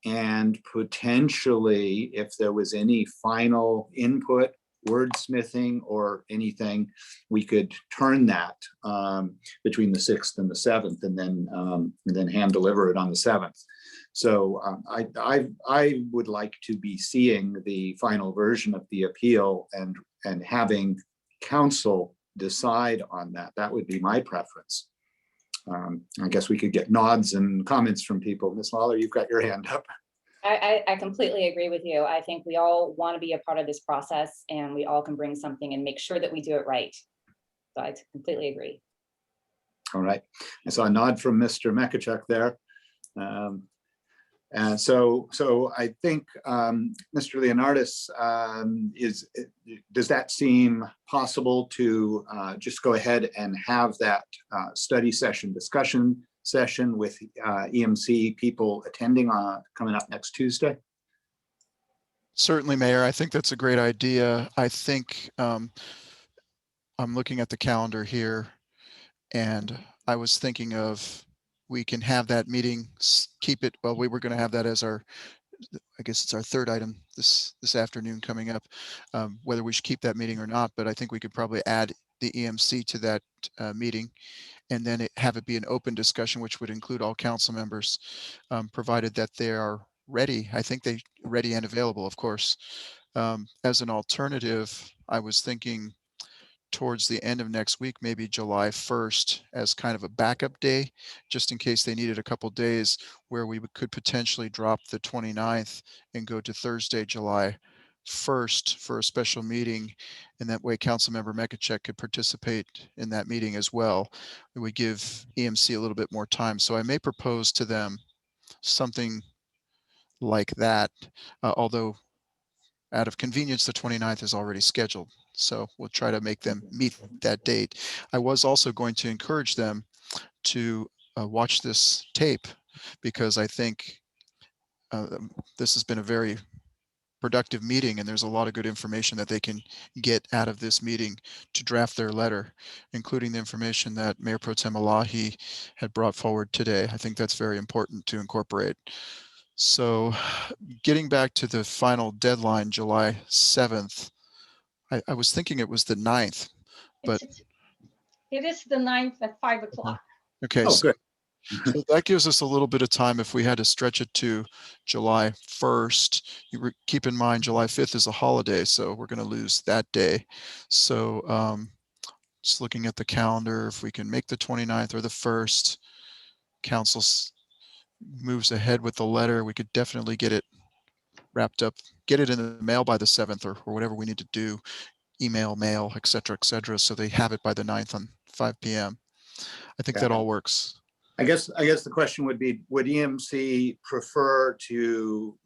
and potentially, if there was any final input, wordsmithing or anything, we could turn that between the 6th and the 7th, and then hand deliver it on the 7th. So I would like to be seeing the final version of the appeal and having council decide on that. That would be my preference. I guess we could get nods and comments from people. Ms. Lawler, you've got your hand up. I completely agree with you. I think we all want to be a part of this process, and we all can bring something and make sure that we do it right. So I completely agree. All right. I saw a nod from Mr. Mekachuk there. And so I think Mr. Leonardis, does that seem possible to just go ahead and have that study session, discussion session with EMC people attending coming up next Tuesday? Certainly, Mayor. I think that's a great idea. I think I'm looking at the calendar here, and I was thinking of, we can have that meeting, keep it, well, we were going to have that as our, I guess it's our 3rd item this afternoon coming up, whether we should keep that meeting or not, but I think we could probably add the EMC to that meeting, and then have it be an open discussion, which would include all council members, provided that they are ready. I think they ready and available, of course. As an alternative, I was thinking towards the end of next week, maybe July 1st as kind of a backup day, just in case they needed a couple days, where we could potentially drop the 29th and go to Thursday, July 1st for a special meeting. And that way Councilmember Mekachuk could participate in that meeting as well. It would give EMC a little bit more time. So I may propose to them something like that, although out of convenience, the 29th is already scheduled. So we'll try to make them meet that date. I was also going to encourage them to watch this tape, because I think this has been a very productive meeting, and there's a lot of good information that they can get out of this meeting to draft their letter, including the information that Mayor Pro Tem Elahi had brought forward today. I think that's very important to incorporate. So getting back to the final deadline, July 7th, I was thinking it was the 9th, but it is the 9th at 5 o'clock. okay. Oh, good. So that gives us a little bit of time if we had to stretch it to July 1st. Keep in mind, July 5th is a holiday, so we're going to lose that day. So just looking at the calendar, if we can make the 29th or the 1st, council moves ahead with the letter, we could definitely get it wrapped up, get it in the mail by the 7th or whatever we need to do, email, mail, et cetera, so they have it by the 9th on 5 p.m. I think that all works. I guess the question would be, would EMC prefer to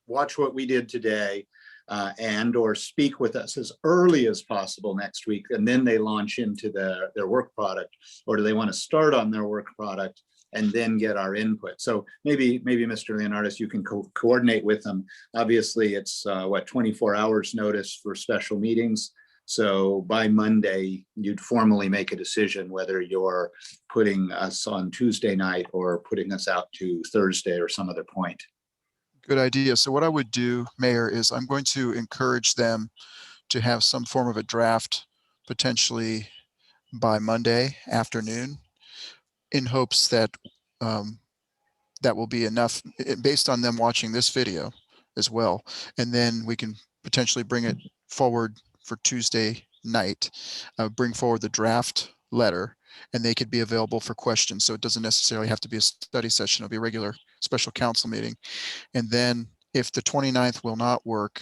watch what we did today and or speak with us as early as possible next week, and then they launch into their work product, or do they want to start on their work product and then get our input? So maybe Mr. Leonardis, you can coordinate with them. Obviously, it's 24 hours notice for special meetings. So by Monday, you'd formally make a decision whether you're putting us on Tuesday night or putting us out to Thursday or some other point. Good idea. So what I would do, Mayor, is I'm going to encourage them to have some form of a draft potentially by Monday afternoon, in hopes that that will be enough based on them watching this video as well. And then we can potentially bring it forward for Tuesday night, bring forward the draft letter, and they could be available for questions. So it doesn't necessarily have to be a study session. It'll be a regular special council meeting. And then if the 29th will not work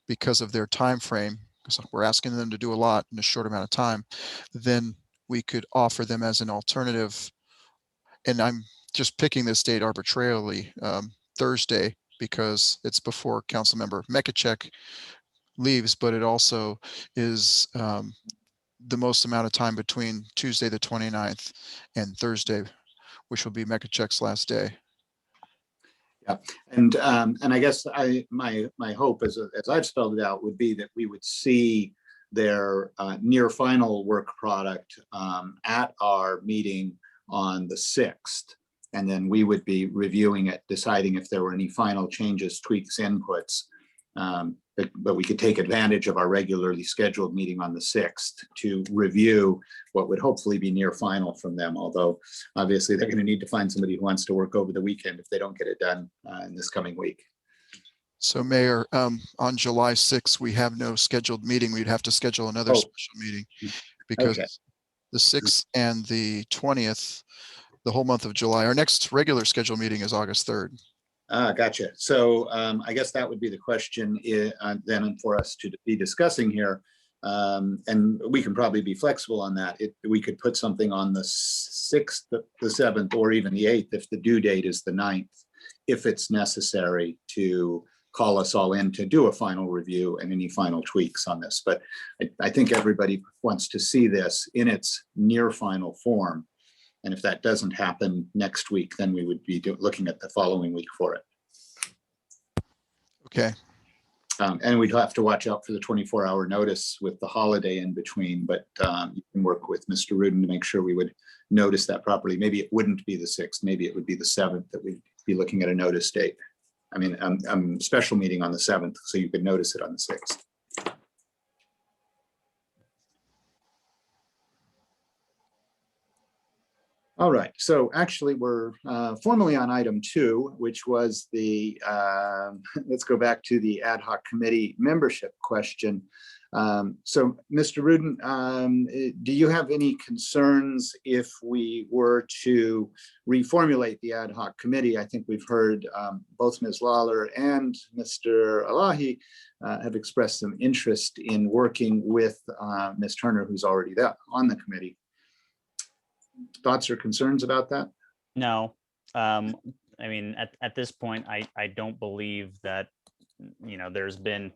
because of their time frame, because we're asking them to do a lot in a short amount of time, then we could offer them as an alternative. And I'm just picking this date arbitrarily, Thursday, because it's before Councilmember Mekachek leaves, but it also is the most amount of time between Tuesday the 29th and Thursday, which will be Mekachek's last day. Yeah, and I guess my hope, as I've spelled it out, would be that we would see their near final work product at our meeting on the 6th, and then we would be reviewing it, deciding if there were any final changes, tweaks, inputs. But we could take advantage of our regularly scheduled meeting on the 6th to review what would hopefully be near final from them. Although obviously they're going to need to find somebody who wants to work over the weekend if they don't get it done in this coming week. So Mayor, on July 6th, we have no scheduled meeting. We'd have to schedule another special meeting because Okay. the 6th and the 20th, the whole month of July, our next regular scheduled meeting is August 3rd. Gotcha. So I guess that would be the question then for us to be discussing here. And we can probably be flexible on that. We could put something on the 6th, the 7th, or even the 8th if the due date is the 9th, if it's necessary to call us all in to do a final review and any final tweaks on this. But I think everybody wants to see this in its near final form. And if that doesn't happen next week, then we would be looking at the following week for it. Okay. And we'd have to watch out for the 24-hour notice with the holiday in between, but you can work with Mr. Rudin to make sure we would notice that properly. Maybe it wouldn't be the 6th, maybe it would be the 7th that we'd be looking at a notice date. I mean, special meeting on the 7th, so you could notice it on the 6th. All right, so actually we're formally on item 2, which was the, let's go back to the ad hoc committee membership question. So Mr. Rudin, do you have any concerns if we were to reformulate the ad hoc committee? I think we've heard both Ms. Lawler and Mr. Elahi have expressed some interest in working with Ms. Turner, who's already there on the committee. Thoughts or concerns about that? No, I mean, at this point, I don't believe that, there's been,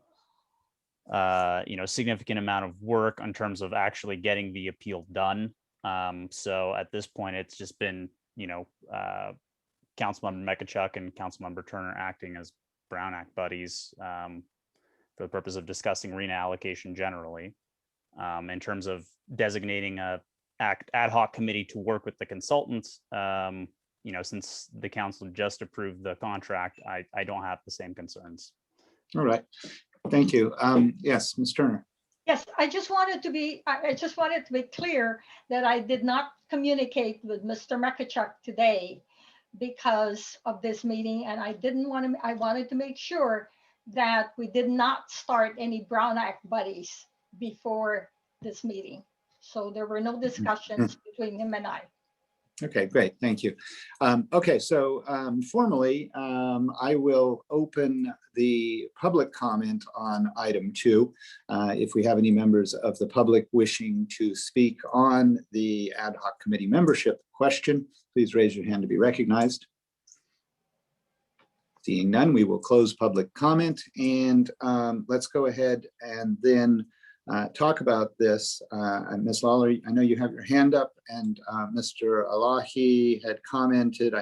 significant amount of work in terms of actually getting the appeal done. So at this point, it's just been, Councilmember Mekachuk and Councilmember Turner acting as Brown Act buddies for the purpose of discussing RHNA allocation generally. In terms of designating a ad hoc committee to work with the consultants, since the council just approved the contract, I don't have the same concerns. All right, thank you. Yes, Ms. Turner. Yes, I just wanted to be clear that I did not communicate with Mr. Mekachuk today because of this meeting, and I wanted to make sure that we did not start any Brown Act buddies before this meeting. So there were no discussions between him and I. Okay, great, thank you. Okay, so formally, I will open the public comment on item 2. If we have any members of the public wishing to speak on the ad hoc committee membership question, please raise your hand to be recognized. Seeing none, we will close public comment, and let's go ahead and then talk about this. And Ms. Lawler, I know you have your hand up, and Mr. Elahi had commented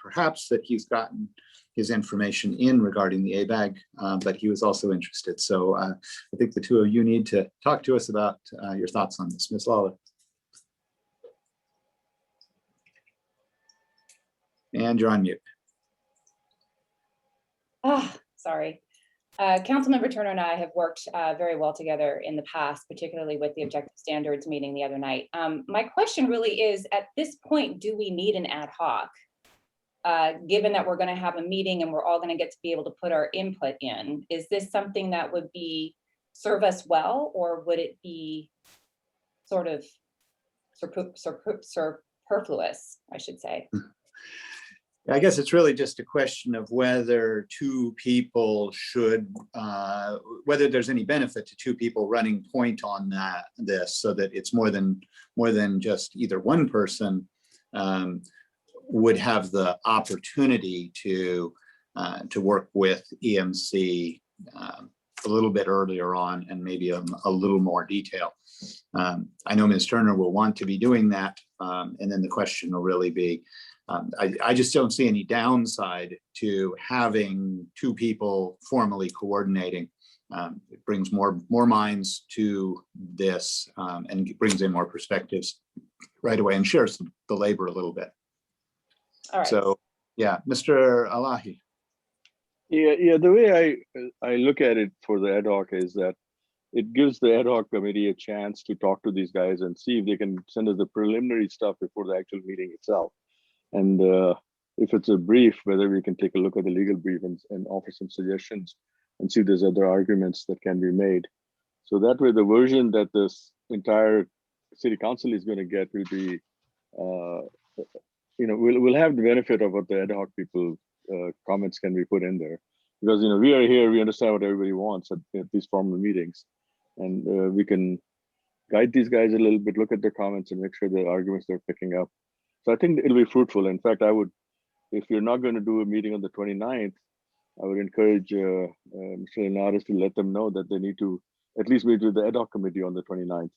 perhaps that he's gotten his information in regarding the ABAG, but he was also interested. So I think the two of you need to talk to us about your thoughts on this. Ms. Lawler. And you're on mute. Oh, sorry. Councilmember Turner and I have worked very well together in the past, particularly with the objective standards meeting the other night. My question really is, at this point, do we need an ad hoc? Given that we're going to have a meeting and we're all going to get to be able to put our input in, is this something that would serve us well, or would it be sort of superfluous, I should say? I guess it's really just a question of whether two people should, whether there's any benefit to two people running point on this, so that it's more than just either one person would have the opportunity to work with EMC a little bit earlier on and maybe a little more detail. I know Ms. Turner will want to be doing that, and then the question will really be, I just don't see any downside to having two people formally coordinating. It brings more minds to this and brings in more perspectives right away and shares the labor a little bit. All right. So, yeah, Mr. Alahi. Yeah. The way I look at it for the ad hoc is that it gives the ad hoc committee a chance to talk to these guys and see if they can send us the preliminary stuff before the actual meeting itself. And if it's a brief, whether we can take a look at the legal brief and offer some suggestions and see if there's other arguments that can be made. So that way, the version that this entire city council is going to get will be, we'll have the benefit of what the ad hoc people comments can be put in there. Because, we are here, we understand what everybody wants at these formal meetings. And we can guide these guys a little bit, look at their comments and make sure the arguments they're picking up. So I think it'll be fruitful. In fact, I would, if you're not going to do a meeting on the 29th, I would encourage Mr. Linares to let them know that they need to at least meet with the ad hoc committee on the 29th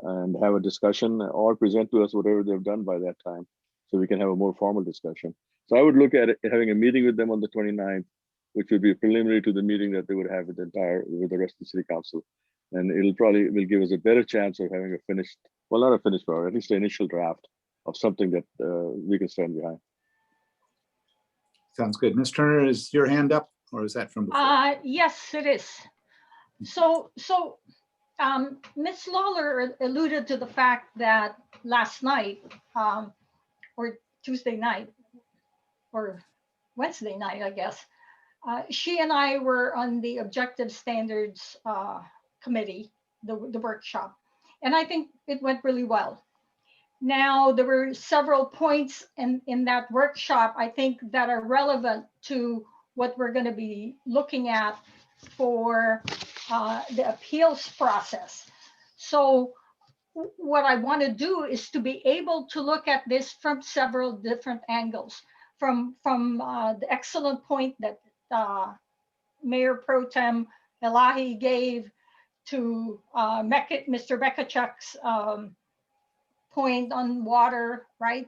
and have a discussion or present to us whatever they've done by that time, so we can have a more formal discussion. So I would look at it, having a meeting with them on the 29th, which would be preliminary to the meeting that they would have with the rest of the city council. And will give us a better chance of having a finished, well, not a finished, but at least the initial draft of something that we can stand behind. Sounds good. Ms. Turner, is your hand up, or is that from before? Yes, it is. So Ms. Lawler alluded to the fact that last night, or Tuesday night, or Wednesday night, I guess, she and I were on the Objective Standards Committee, the workshop, and I think it went really well. Now, there were several points in that workshop, I think, that are relevant to what we're going to be looking at for the appeals process. So what I want to do is to be able to look at this from several different angles, from the excellent point that Mayor Pro Tem Elahi gave, to Mr. Bekachuk's point on water, right?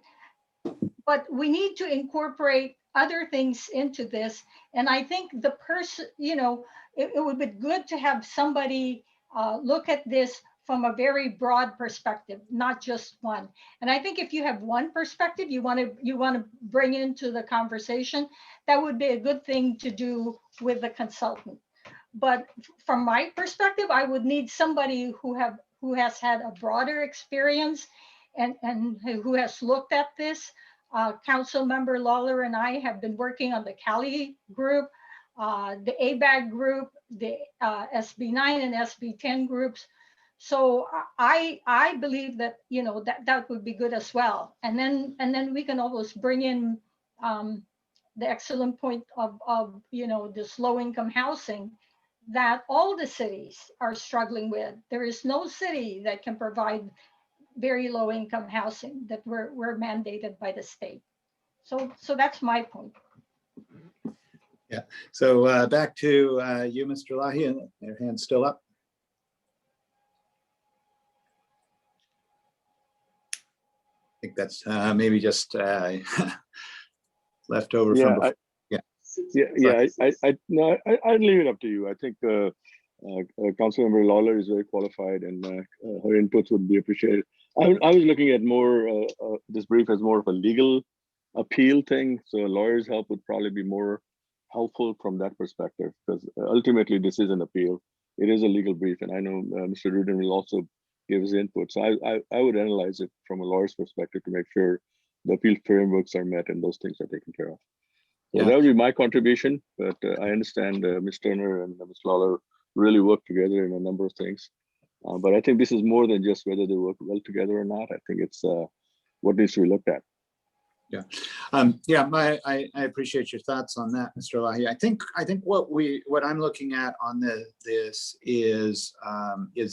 But we need to incorporate other things into this. And I think the person, it would be good to have somebody look at this from a very broad perspective, not just one. And I think if you have one perspective you want to bring into the conversation, that would be a good thing to do with the consultant. But from my perspective, I would need somebody who has had a broader experience and who has looked at this. Council member Lawler and I have been working on the Cali group, the ABAG group, the SB9 and SB10 groups. So I believe that that would be good as well. And then we can always bring in the excellent point of this low income housing that all the cities are struggling with. There is no city that can provide very low income housing that we're mandated by the state. So that's my point. Yeah. So back to you, Mr. Lahi, and your hand's still up. I think that's maybe just left over from before. No, I'd leave it up to you. I think Councilmember Lawler is very qualified, and her inputs would be appreciated. I was looking at more this brief as more of a legal appeal thing, so a lawyer's help would probably be more helpful from that perspective, because ultimately this is an appeal. It is a legal brief, and I know Mr. Rudin will also give his input. So I would analyze it from a lawyer's perspective to make sure the appeal frameworks are met and those things are taken care of. So Yeah. that would be my contribution, but I understand Ms. Turner and Ms. Lawler really work together in a number of things. But I think this is more than just whether they work well together or not. I think it's what needs to be looked at. Yeah, I appreciate your thoughts on that, Mr. Elahi. I think what I'm looking at on this is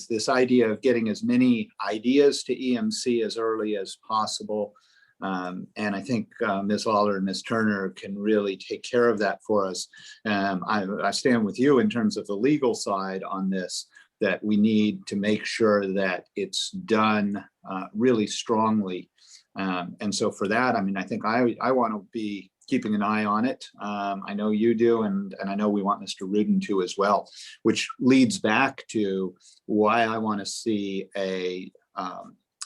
this idea of getting as many ideas to EMC as early as possible. And I think Ms. Lawler and Ms. Turner can really take care of that for us. I stand with you in terms of the legal side on this, that we need to make sure that it's done really strongly. And so for that, I mean, I think I want to be keeping an eye on it. I know you do, and I know we want Mr. Rudin to as well, which leads back to why I want to see a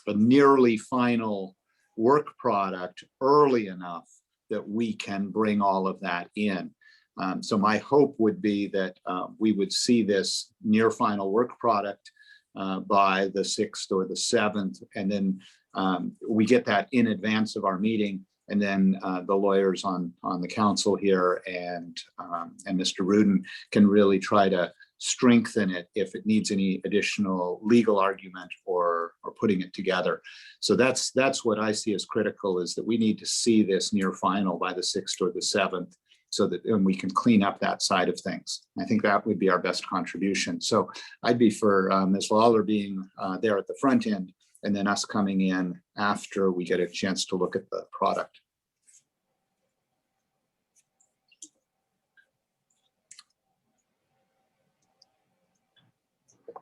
nearly final work product early enough that we can bring all of that in. So my hope would be that we would see this near final work product by the 6th or the 7th, and then we get that in advance of our meeting, and then the lawyers on the council here and Mr. Rudin can really try to strengthen it if it needs any additional legal argument or putting it together. So that's what I see as critical, is that we need to see this near final by the 6th or the 7th, so that then we can clean up that side of things. I think that would be our best contribution. So I'd be for Ms. Lawler being there at the front end, and then us coming in after we get a chance to look at the product.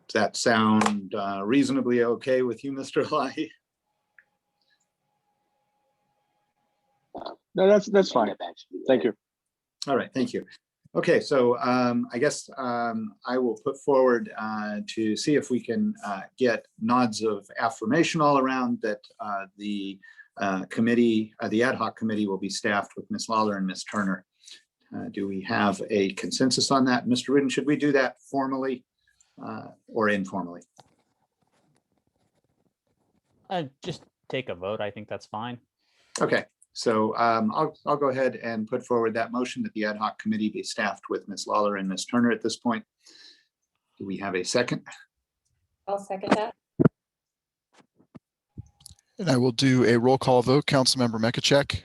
Does that sound reasonably okay with you, Mr. Elahi? No, that's fine. Thank you. All right, thank you. Okay, so I guess I will put forward to see if we can get nods of affirmation all around that the committee, the ad hoc committee, will be staffed with Ms. Lawler and Ms. Turner. Do we have a consensus on that? Mr. Rudin, should we do that formally or informally? Just take a vote. I think that's fine. Okay. So I'll go ahead and put forward that motion that the ad hoc committee be staffed with Ms. Lawler and Ms. Turner at this point. Do we have a second? I'll second that. And I will do a roll call vote. Councilmember Mekachek.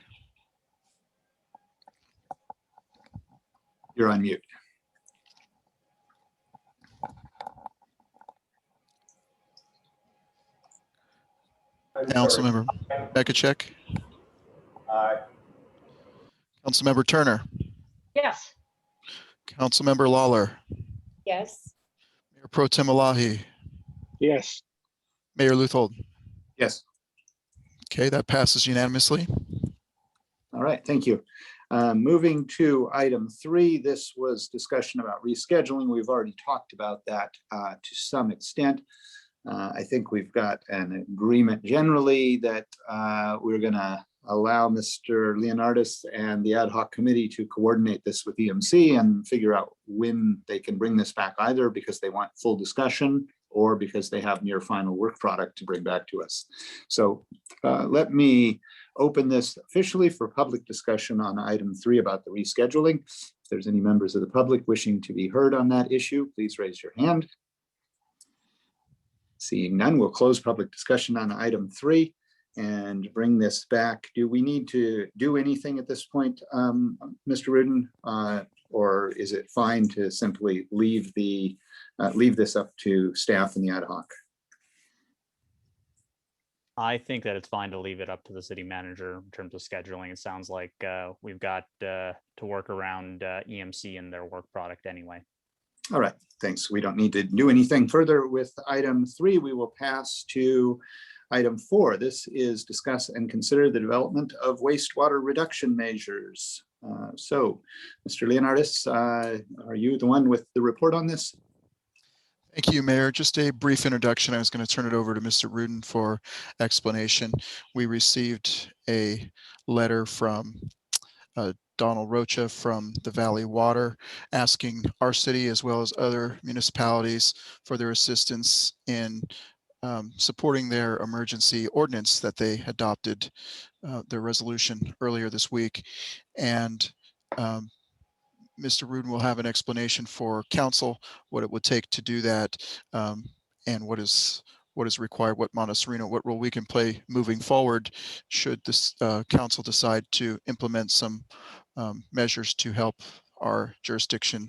You're on mute. Councilmember Mekachek. Aye. Councilmember Turner. Yes. Councilmember Lawler. Yes. Mayor Pro Tem Elahi. Yes. Mayor Luthold. Yes. Okay, that passes unanimously. All right, thank you. Moving to item 3, this was discussion about rescheduling. We've already talked about that to some extent. I think we've got an agreement generally that we're going to allow Mr. Leonardis and the ad hoc committee to coordinate this with EMC and figure out when they can bring this back, either because they want full discussion or because they have near final work product to bring back to us. So let me open this officially for public discussion on item 3 about the rescheduling. If there's any members of the public wishing to be heard on that issue, please raise your hand. Seeing none, we'll close public discussion on item 3 and bring this back. Do we need to do anything at this point, Mr. Rudin, or is it fine to simply leave this up to staff and the ad hoc? I think that it's fine to leave it up to the city manager in terms of scheduling. It sounds like we've got to work around EMC and their work product anyway. All right, thanks. We don't need to do anything further with item 3. We will pass to item 4. This is discuss and consider the development of wastewater reduction measures. So, Mr. Leonardis, are you the one with the report on this? Thank you, Mayor. Just a brief introduction. I was going to turn it over to Mr. Rudin for explanation. We received a letter from Donald Rocha from the Valley Water asking our city as well as other municipalities for their assistance in supporting their emergency ordinance that they adopted, their resolution earlier this week. And Mr. Rudin will have an explanation for council, what it would take to do that, and what is required, what Monte Sereno, what role we can play moving forward should this council decide to implement some measures to help our jurisdiction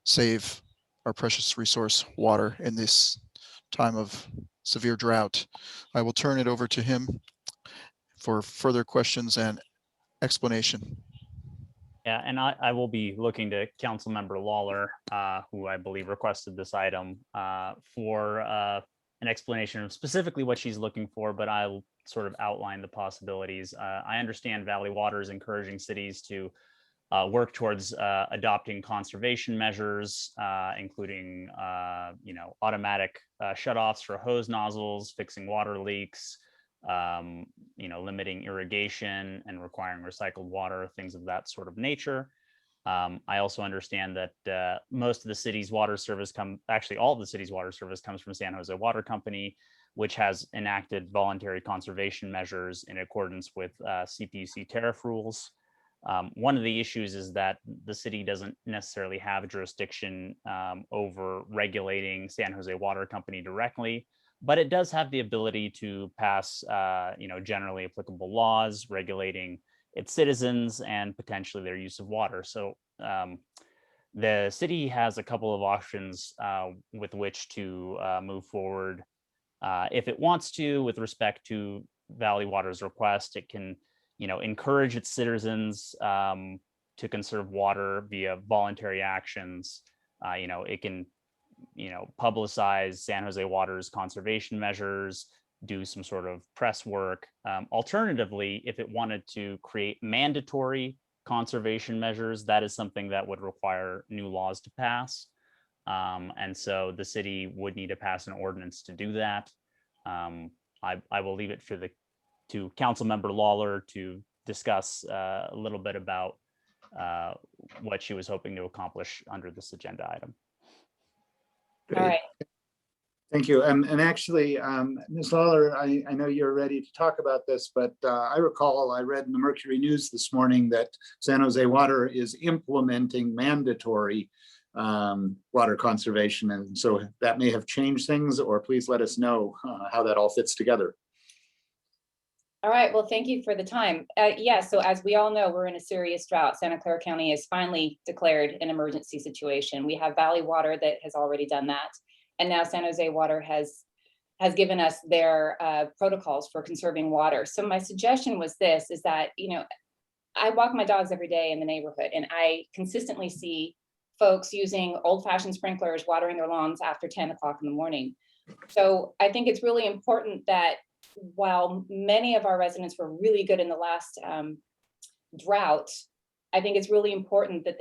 save our precious resource, water, in this time of severe drought. I will turn it over to him for further questions and explanation. Yeah, and I will be looking to Councilmember Lawler, who I believe requested this item, for an explanation of specifically what she's looking for, but I'll sort of outline the possibilities. I understand Valley Water is encouraging cities to work towards adopting conservation measures, including automatic shutoffs for hose nozzles, fixing water leaks, limiting irrigation and requiring recycled water, things of that sort of nature. I also understand that most of the city's water service all of the city's water service comes from San Jose Water Company, which has enacted voluntary conservation measures in accordance with CPUC tariff rules. One of the issues is that the city doesn't necessarily have jurisdiction over regulating San Jose Water Company directly, but it does have the ability to pass, generally applicable laws regulating its citizens and potentially their use of water. So the city has a couple of options with which to move forward. If it wants to, with respect to Valley Water's request, it can, encourage its citizens to conserve water via voluntary actions. It can publicize San Jose Water's conservation measures, do some sort of press work. Alternatively, if it wanted to create mandatory conservation measures, that is something that would require new laws to pass. And so the city would need to pass an ordinance to do that. I will leave it to Councilmember Lawler to discuss a little bit about what she was hoping to accomplish under this agenda item. All right. Thank you. And actually, Ms. Lawler, I know you're ready to talk about this, but I recall I read in the Mercury News this morning that San Jose Water is implementing mandatory water conservation. And so that may have changed things, or please let us know how that all fits together. All right, well, thank you for the time. So as we all know, we're in a serious drought. Santa Clara County has finally declared an emergency situation. We have Valley Water that has already done that. And now San Jose Water has given us their protocols for conserving water. So my suggestion was this, is that, I walk my dogs every day in the neighborhood, and I consistently see folks using old-fashioned sprinklers watering their lawns after 10 o'clock in the morning. So I think it's really important that while many of our residents were really good in the last drought, I think it's really important that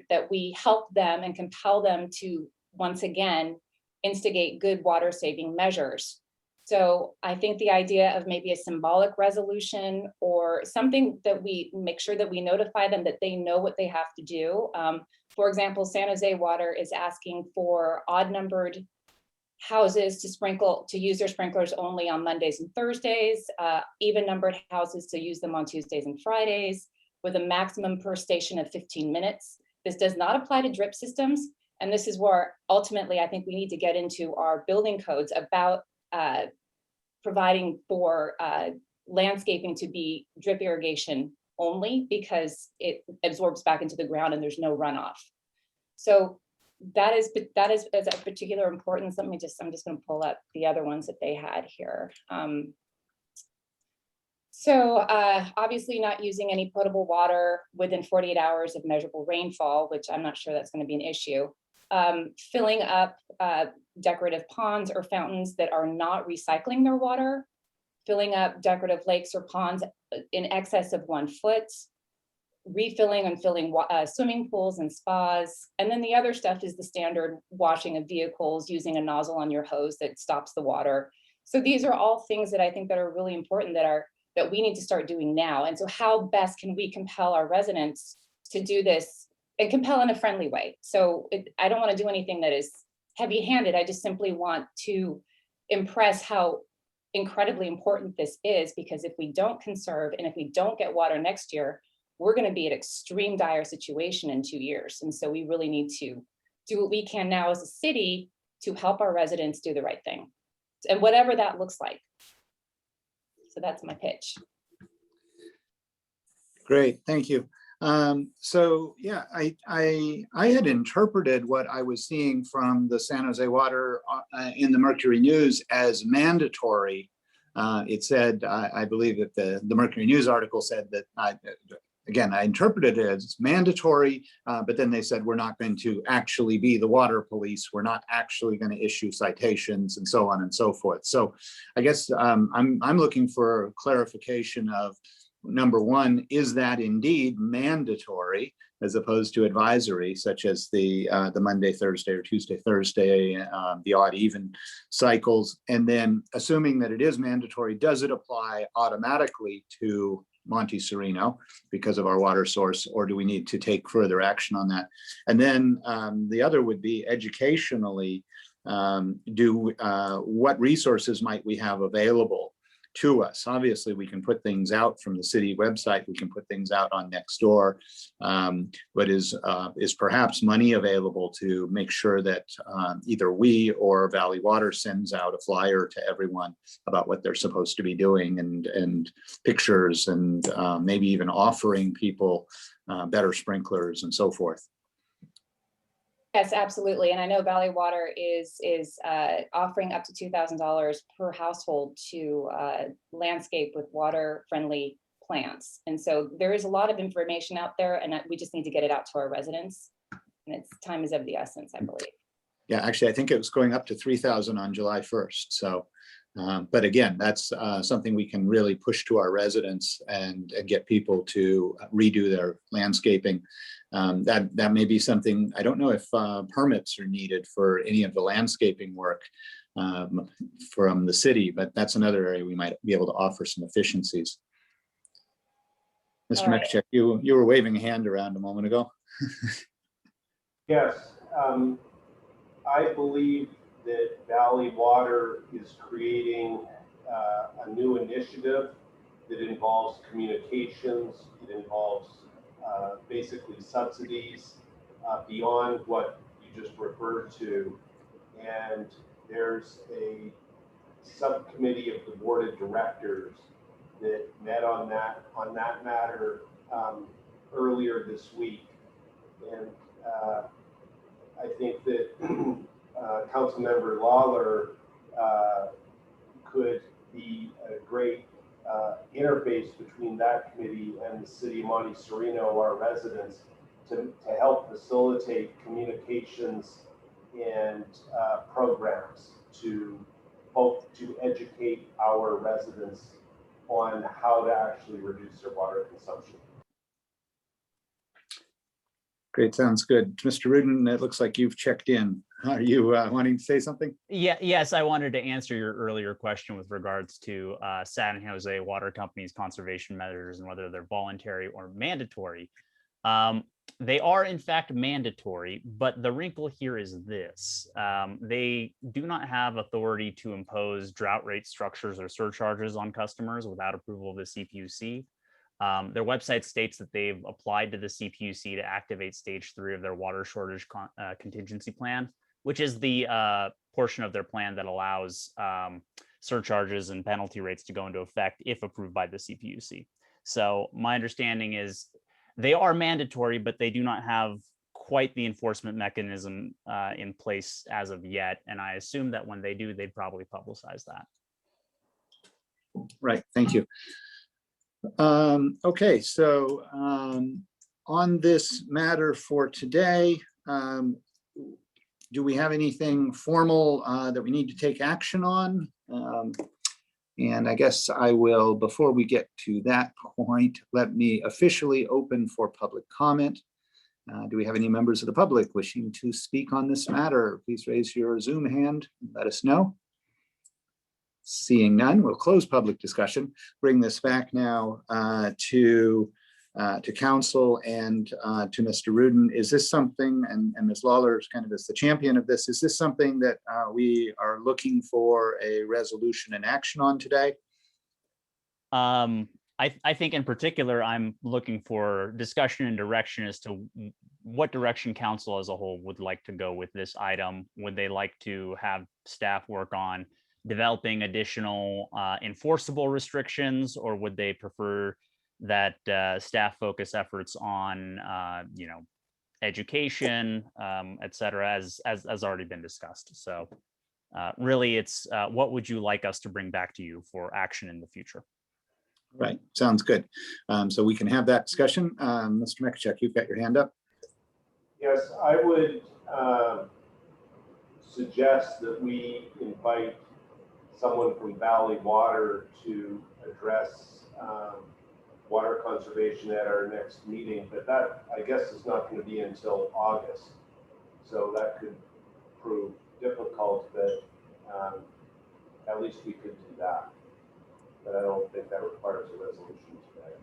that we help them and compel them to once again instigate good water saving measures. So I think the idea of maybe a symbolic resolution or something that we make sure that we notify them that they know what they have to do. For example, San Jose Water is asking for odd numbered houses to use their sprinklers only on Mondays and Thursdays, even numbered houses to use them on Tuesdays and Fridays, with a maximum per station of 15 minutes. This does not apply to drip systems. And this is where ultimately I think we need to get into our building codes about providing for landscaping to be drip irrigation only, because it absorbs back into the ground and there's no runoff. So that is of particular importance. I'm just going to pull up the other ones that they had here. Obviously not using any potable water within 48 hours of measurable rainfall, which I'm not sure that's going to be an issue. Filling up decorative ponds or fountains that are not recycling their water, filling up decorative lakes or ponds in excess of 1 foot, refilling and filling swimming pools and spas. And then the other stuff is the standard washing of vehicles using a nozzle on your hose that stops the water. So these are all things that I think that are really important that we need to start doing now. And so how best can we compel our residents to do this and compel in a friendly way? So I don't want to do anything that is heavy-handed. I just simply want to impress how incredibly important this is, because if we don't conserve and if we don't get water next year, we're going to be at extreme dire situation in 2 years. And so we really need to do what we can now as a city to help our residents do the right thing, and whatever that looks like. So that's my pitch. Great, thank you. So yeah, I had interpreted what I was seeing from the San Jose Water in the Mercury News as mandatory. It said, I believe that the Mercury News article said that, again, I interpreted it as mandatory, but then they said, we're not going to actually be the water police. We're not actually going to issue citations and so on and so forth. So I guess I'm looking for clarification of, number one, is that indeed mandatory as opposed to advisory, such as the Monday, Thursday, or Tuesday, Thursday, the odd even cycles? And then assuming that it is mandatory, does it apply automatically to Monte Sereno because of our water source, or do we need to take further action on that? And then the other would be educationally, what resources might we have available to us? Obviously, we can put things out from the city website. We can put things out on Nextdoor, but is perhaps money available to make sure that either we or Valley Water sends out a flyer to everyone about what they're supposed to be doing, and pictures, and maybe even offering people better sprinklers and so forth? Yes, absolutely. And I know Valley Water is offering up to $2,000 per household to landscape with water-friendly plants. And so there is a lot of information out there, and we just need to get it out to our residents. And time is of the essence, I believe. Yeah, actually, I think it was going up to 3,000 on July 1st. So, but again, that's something we can really push to our residents and get people to redo their landscaping. That may be something. I don't know if permits are needed for any of the landscaping work from the city, but that's another area we might be able to offer some efficiencies. Mr. Mekachek, you were waving a hand around a moment ago. Yes, I believe that Valley Water is creating a new initiative that involves communications. It involves basically subsidies beyond what you just referred to. And there's a subcommittee of the board of directors that met on that matter earlier this week. And I think that Councilmember Lawler could be a great interface between that committee and the city of Monte Sereno, our residents, to help facilitate communications and programs to educate our residents on how to actually reduce their water consumption. Great, sounds good. Mr. Rudin, it looks like you've checked in. Are you wanting to say something? Yes, I wanted to answer your earlier question with regards to San Jose Water Company's conservation measures and whether they're voluntary or mandatory. They are in fact mandatory, but the wrinkle here is this. They do not have authority to impose drought rate structures or surcharges on customers without approval of the CPUC. Their website states that they've applied to the CPUC to activate stage 3 of their water shortage contingency plan, which is the portion of their plan that allows surcharges and penalty rates to go into effect if approved by the CPUC. So my understanding is they are mandatory, but they do not have quite the enforcement mechanism in place as of yet. And I assume that when they do, they'd probably publicize that. Right, thank you. Okay, so on this matter for today, do we have anything formal that we need to take action on? And I guess I will, before we get to that point, let me officially open for public comment. Do we have any members of the public wishing to speak on this matter? Please raise your Zoom hand and let us know. Seeing none, we'll close public discussion. Bring this back now to council and to Mr. Rudin. Is this something, and Ms. Lawler is kind of as the champion of this, is this something that we are looking for a resolution and action on today? I think in particular, I'm looking for discussion and direction as to what direction council as a whole would like to go with this item. Would they like to have staff work on developing additional enforceable restrictions, or would they prefer that staff focus efforts on, education, et cetera, as already been discussed? So really, it's what would you like us to bring back to you for action in the future? Right, sounds good. So we can have that discussion. Mr. Mekachek, you've got your hand up. Yes, I would suggest that we invite someone from Valley Water to address water conservation at our next meeting, but that, I guess, is not going to be until August. So that could prove difficult, but at least we could do that. But I don't think that requires a resolution today.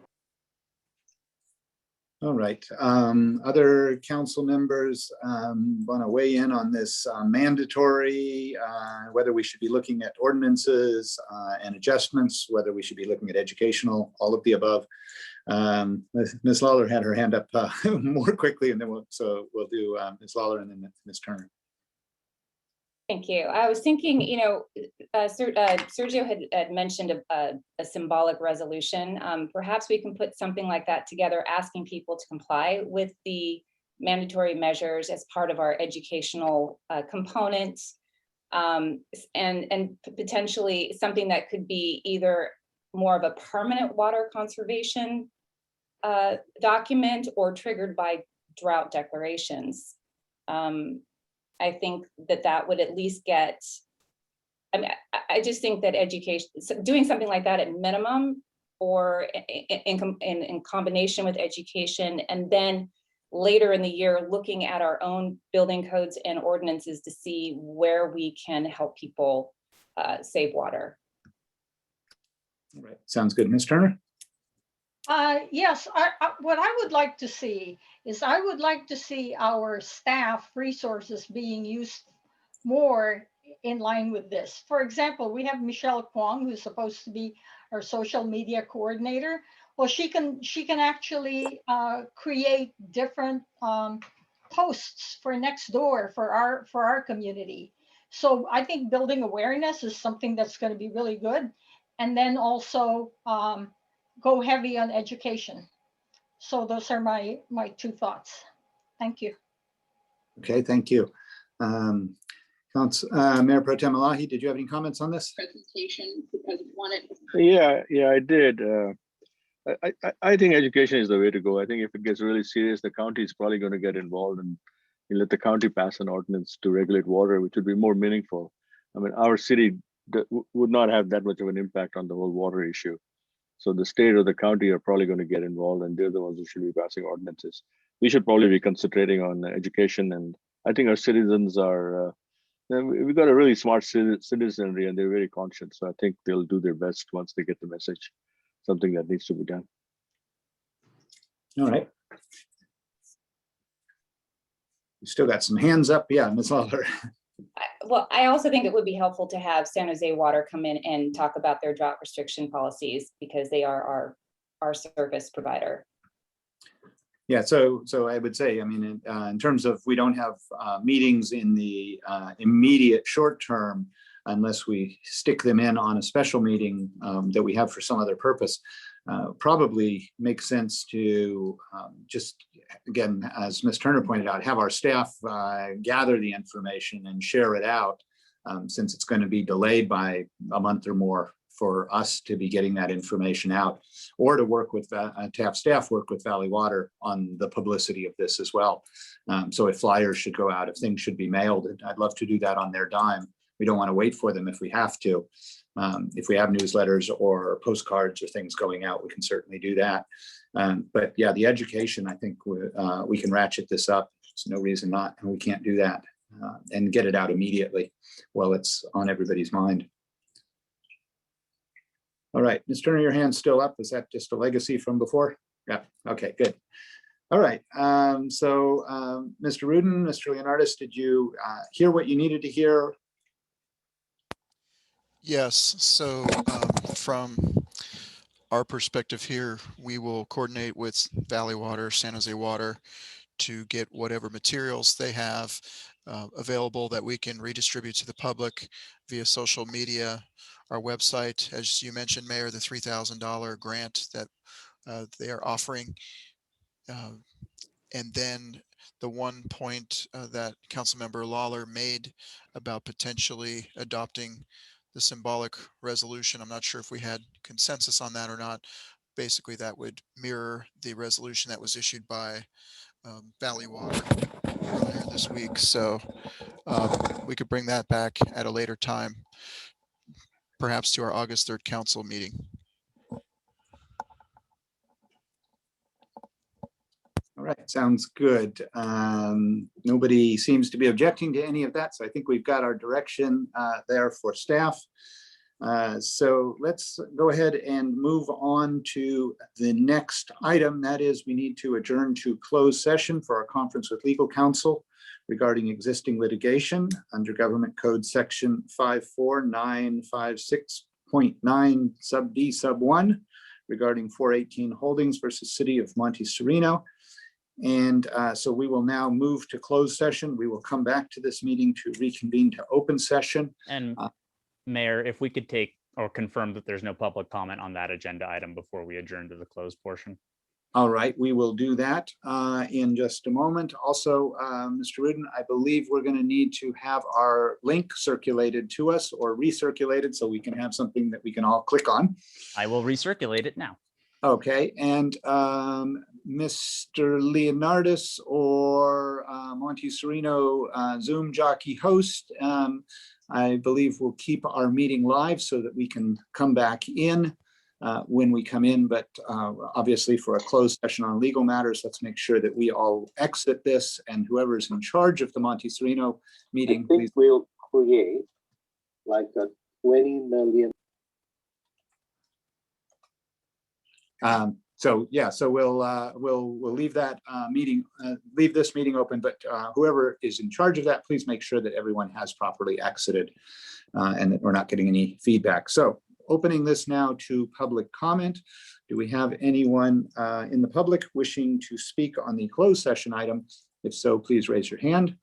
All right. Other council members want to weigh in on this mandatory, whether we should be looking at ordinances and adjustments, whether we should be looking at educational, all of the above. Ms. Lawler had her hand up more quickly, and then we'll do Ms. Lawler and then Ms. Turner. Thank you. I was thinking, Sergio had mentioned a symbolic resolution. Perhaps we can put something like that together, asking people to comply with the mandatory measures as part of our educational component, and potentially something that could be either more of a permanent water conservation document or triggered by drought declarations. I think that would at least get, I just think that education, doing something like that at minimum, or in combination with education, and then later in the year, looking at our own building codes and ordinances to see where we can help people save water. All right, sounds good. Ms. Turner? Yes, what I would like to see is I would like to see our staff resources being used more in line with this. For example, we have Michelle Kwong, who's supposed to be our social media coordinator. Well, she can actually create different posts for next door for our community. So I think building awareness is something that's going to be really good, and then also go heavy on education. So those are my two thoughts. Thank you. Okay, thank you. Mayor Pro Tem Elahi, did you have any comments on this? Presentation because you wanted. Yeah, I did. I think education is the way to go. I think if it gets really serious, the county is probably going to get involved, and you let the county pass an ordinance to regulate water, which would be more meaningful. I mean, our city would not have that much of an impact on the whole water issue. So the state or the county are probably going to get involved, and they're the ones who should be passing ordinances. We should probably be concentrating on education, and I think our citizens are, we've got a really smart citizenry, and they're very conscious. So I think they'll do their best once they get the message, something that needs to be done. All right. We still got some hands up. Yeah, Ms. Lawler. Well, I also think it would be helpful to have San Jose Water come in and talk about their drought restriction policies, because they are our service provider. Yeah, so I would say, I mean, in terms of, we don't have meetings in the immediate short term, unless we stick them in on a special meeting that we have for some other purpose. Probably makes sense to just, again, as Ms. Turner pointed out, have our staff gather the information and share it out, since it's going to be delayed by a month or more for us to be getting that information out, or to work with, to have staff work with Valley Water on the publicity of this as well. So if flyers should go out, if things should be mailed, I'd love to do that on their dime. We don't want to wait for them if we have to. If we have newsletters or postcards or things going out, we can certainly do that. But yeah, the education, I think we can ratchet this up. There's no reason not, and we can't do that and get it out immediately while it's on everybody's mind. All right, Ms. Turner, your hand's still up. Is that just a legacy from before? Yeah, okay, good. All right, Mr. Rudin, Mr. Leonardis, did you hear what you needed to hear? Yes, so from our perspective here, we will coordinate with Valley Water, San Jose Water to get whatever materials they have available that we can redistribute to the public via social media, our website, as you mentioned, Mayor, the $3,000 grant that they are offering. And then the one point that Councilmember Lawler made about potentially adopting the symbolic resolution. I'm not sure if we had consensus on that or not. Basically, that would mirror the resolution that was issued by Valley Water earlier this week. So we could bring that back at a later time, perhaps to our August 3rd council meeting. All right, sounds good. Nobody seems to be objecting to any of that, so I think we've got our direction there for staff. So let's go ahead and move on to the next item. That is, we need to adjourn to closed session for our conference with legal counsel regarding existing litigation under Government Code Section 54956.9 sub D sub 1 regarding 418 Holdings versus City of Monte Sereno. And so we will now move to closed session. We will come back to this meeting to reconvene to open session. And Mayor, if we could take or confirm that there's no public comment on that agenda item before we adjourn to the closed portion. All right, we will do that in just a moment. Also, Mr. Rudin, I believe we're going to need to have our link circulated to us or recirculated so we can have something that we can all click on. I will recirculate it now. Okay, and Mr. Leonardis or Monte Sereno Zoom jockey host, I believe we'll keep our meeting live so that we can come back in when we come in, but obviously for a closed session on legal matters, let's make sure that we all exit this, and whoever's in charge of the Monte Sereno meeting, I think we'll create like a 20 million. So yeah, so we'll leave that leave this meeting open, but whoever is in charge of that, please make sure that everyone has properly exited and that we're not getting any feedback. So opening this now to public comment. Do we have anyone in the public wishing to speak on the closed session item? If so, please raise your hand.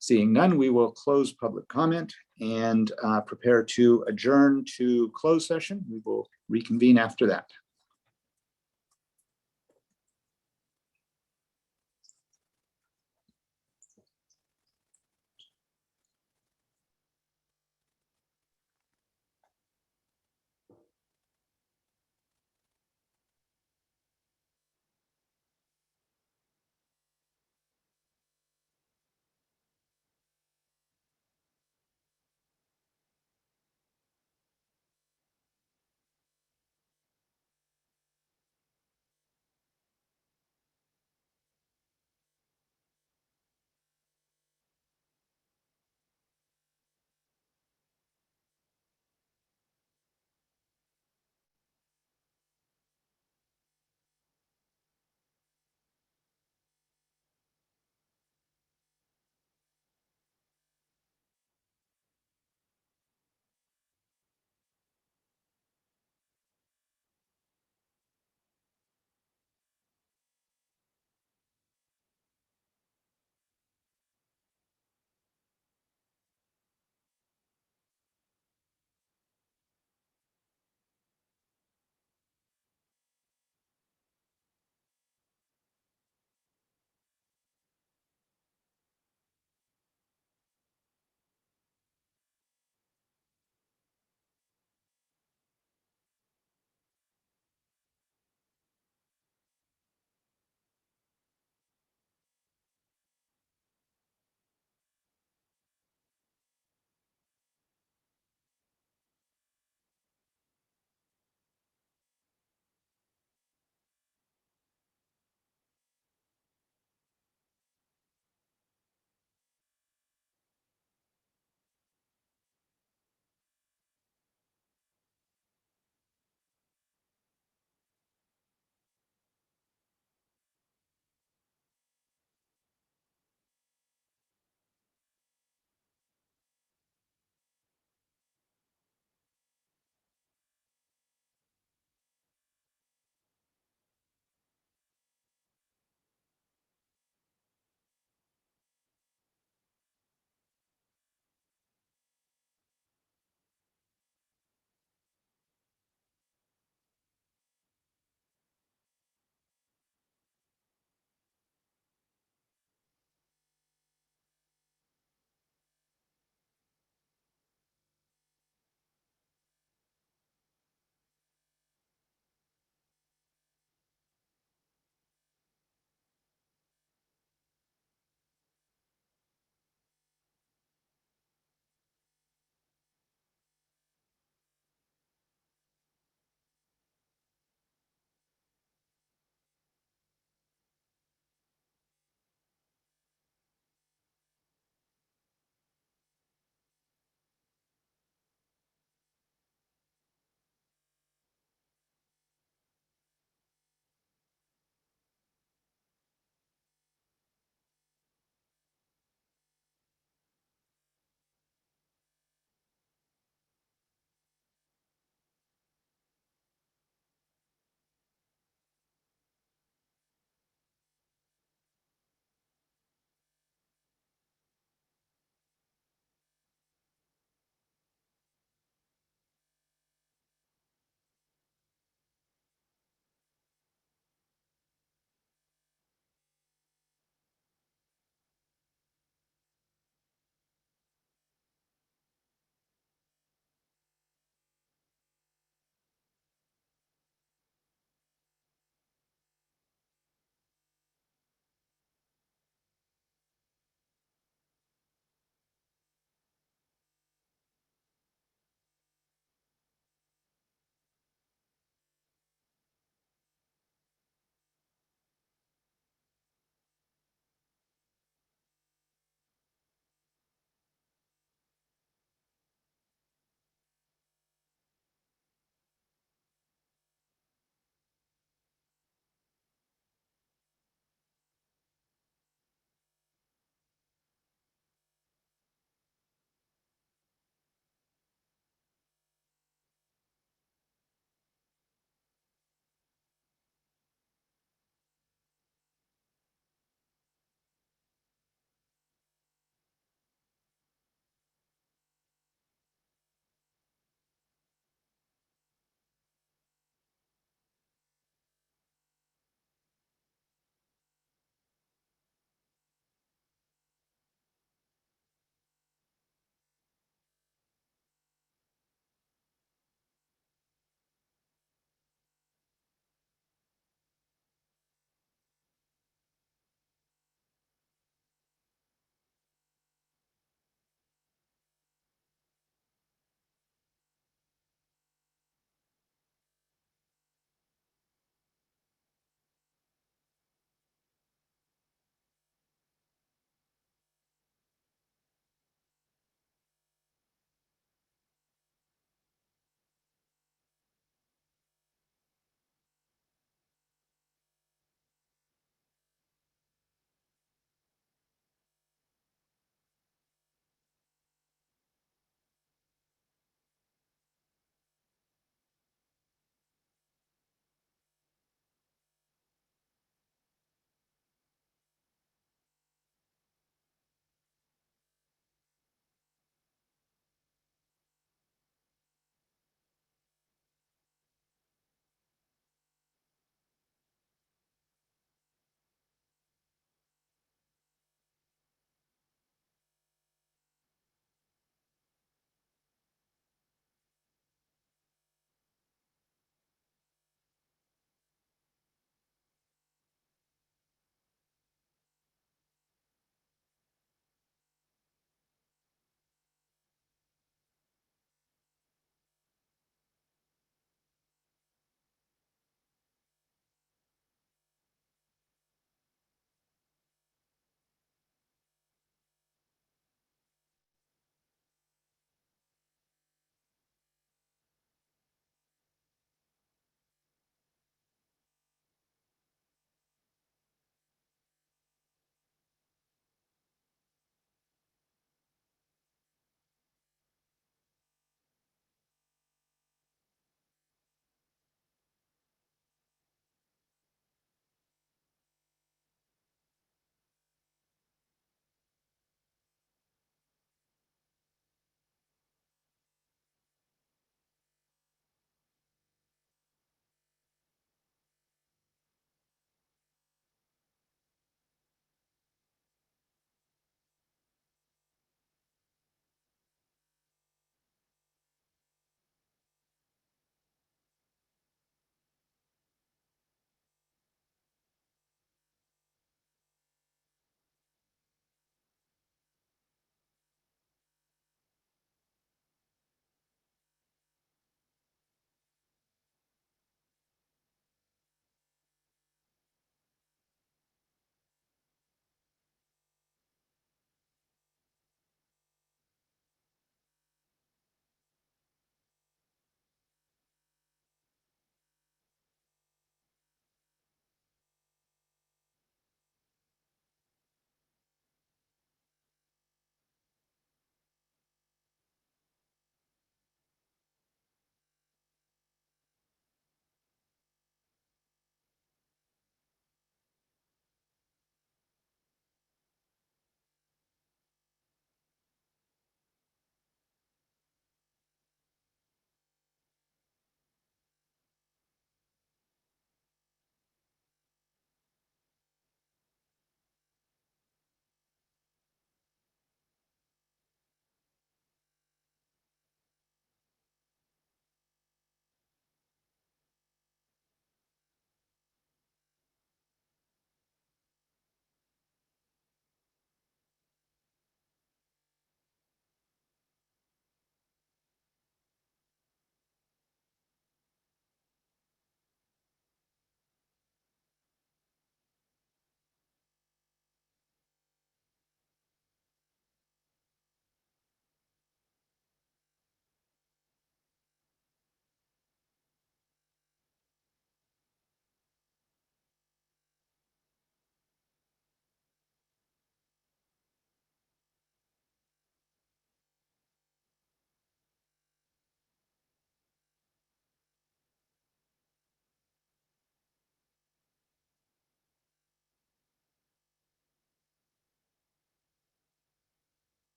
Seeing none, we will close public comment and prepare to adjourn to closed session. We will reconvene after that.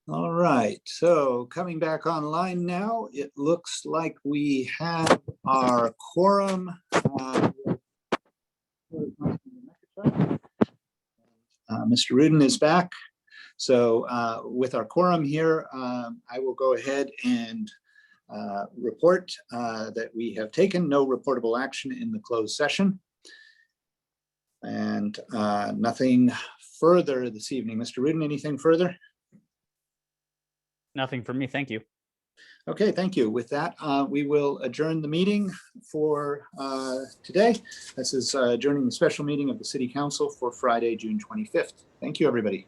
All right, so coming back online now, it looks like we have our quorum. Mr. Rudin is back. So with our quorum here, I will go ahead and report that we have taken no reportable action in the closed session. And nothing further this evening. Mr. Rudin, anything further? Nothing for me. Thank you. Okay, thank you. With that, we will adjourn the meeting for today. This is adjourning the special meeting of the City Council for Friday, June 25th. Thank you, everybody.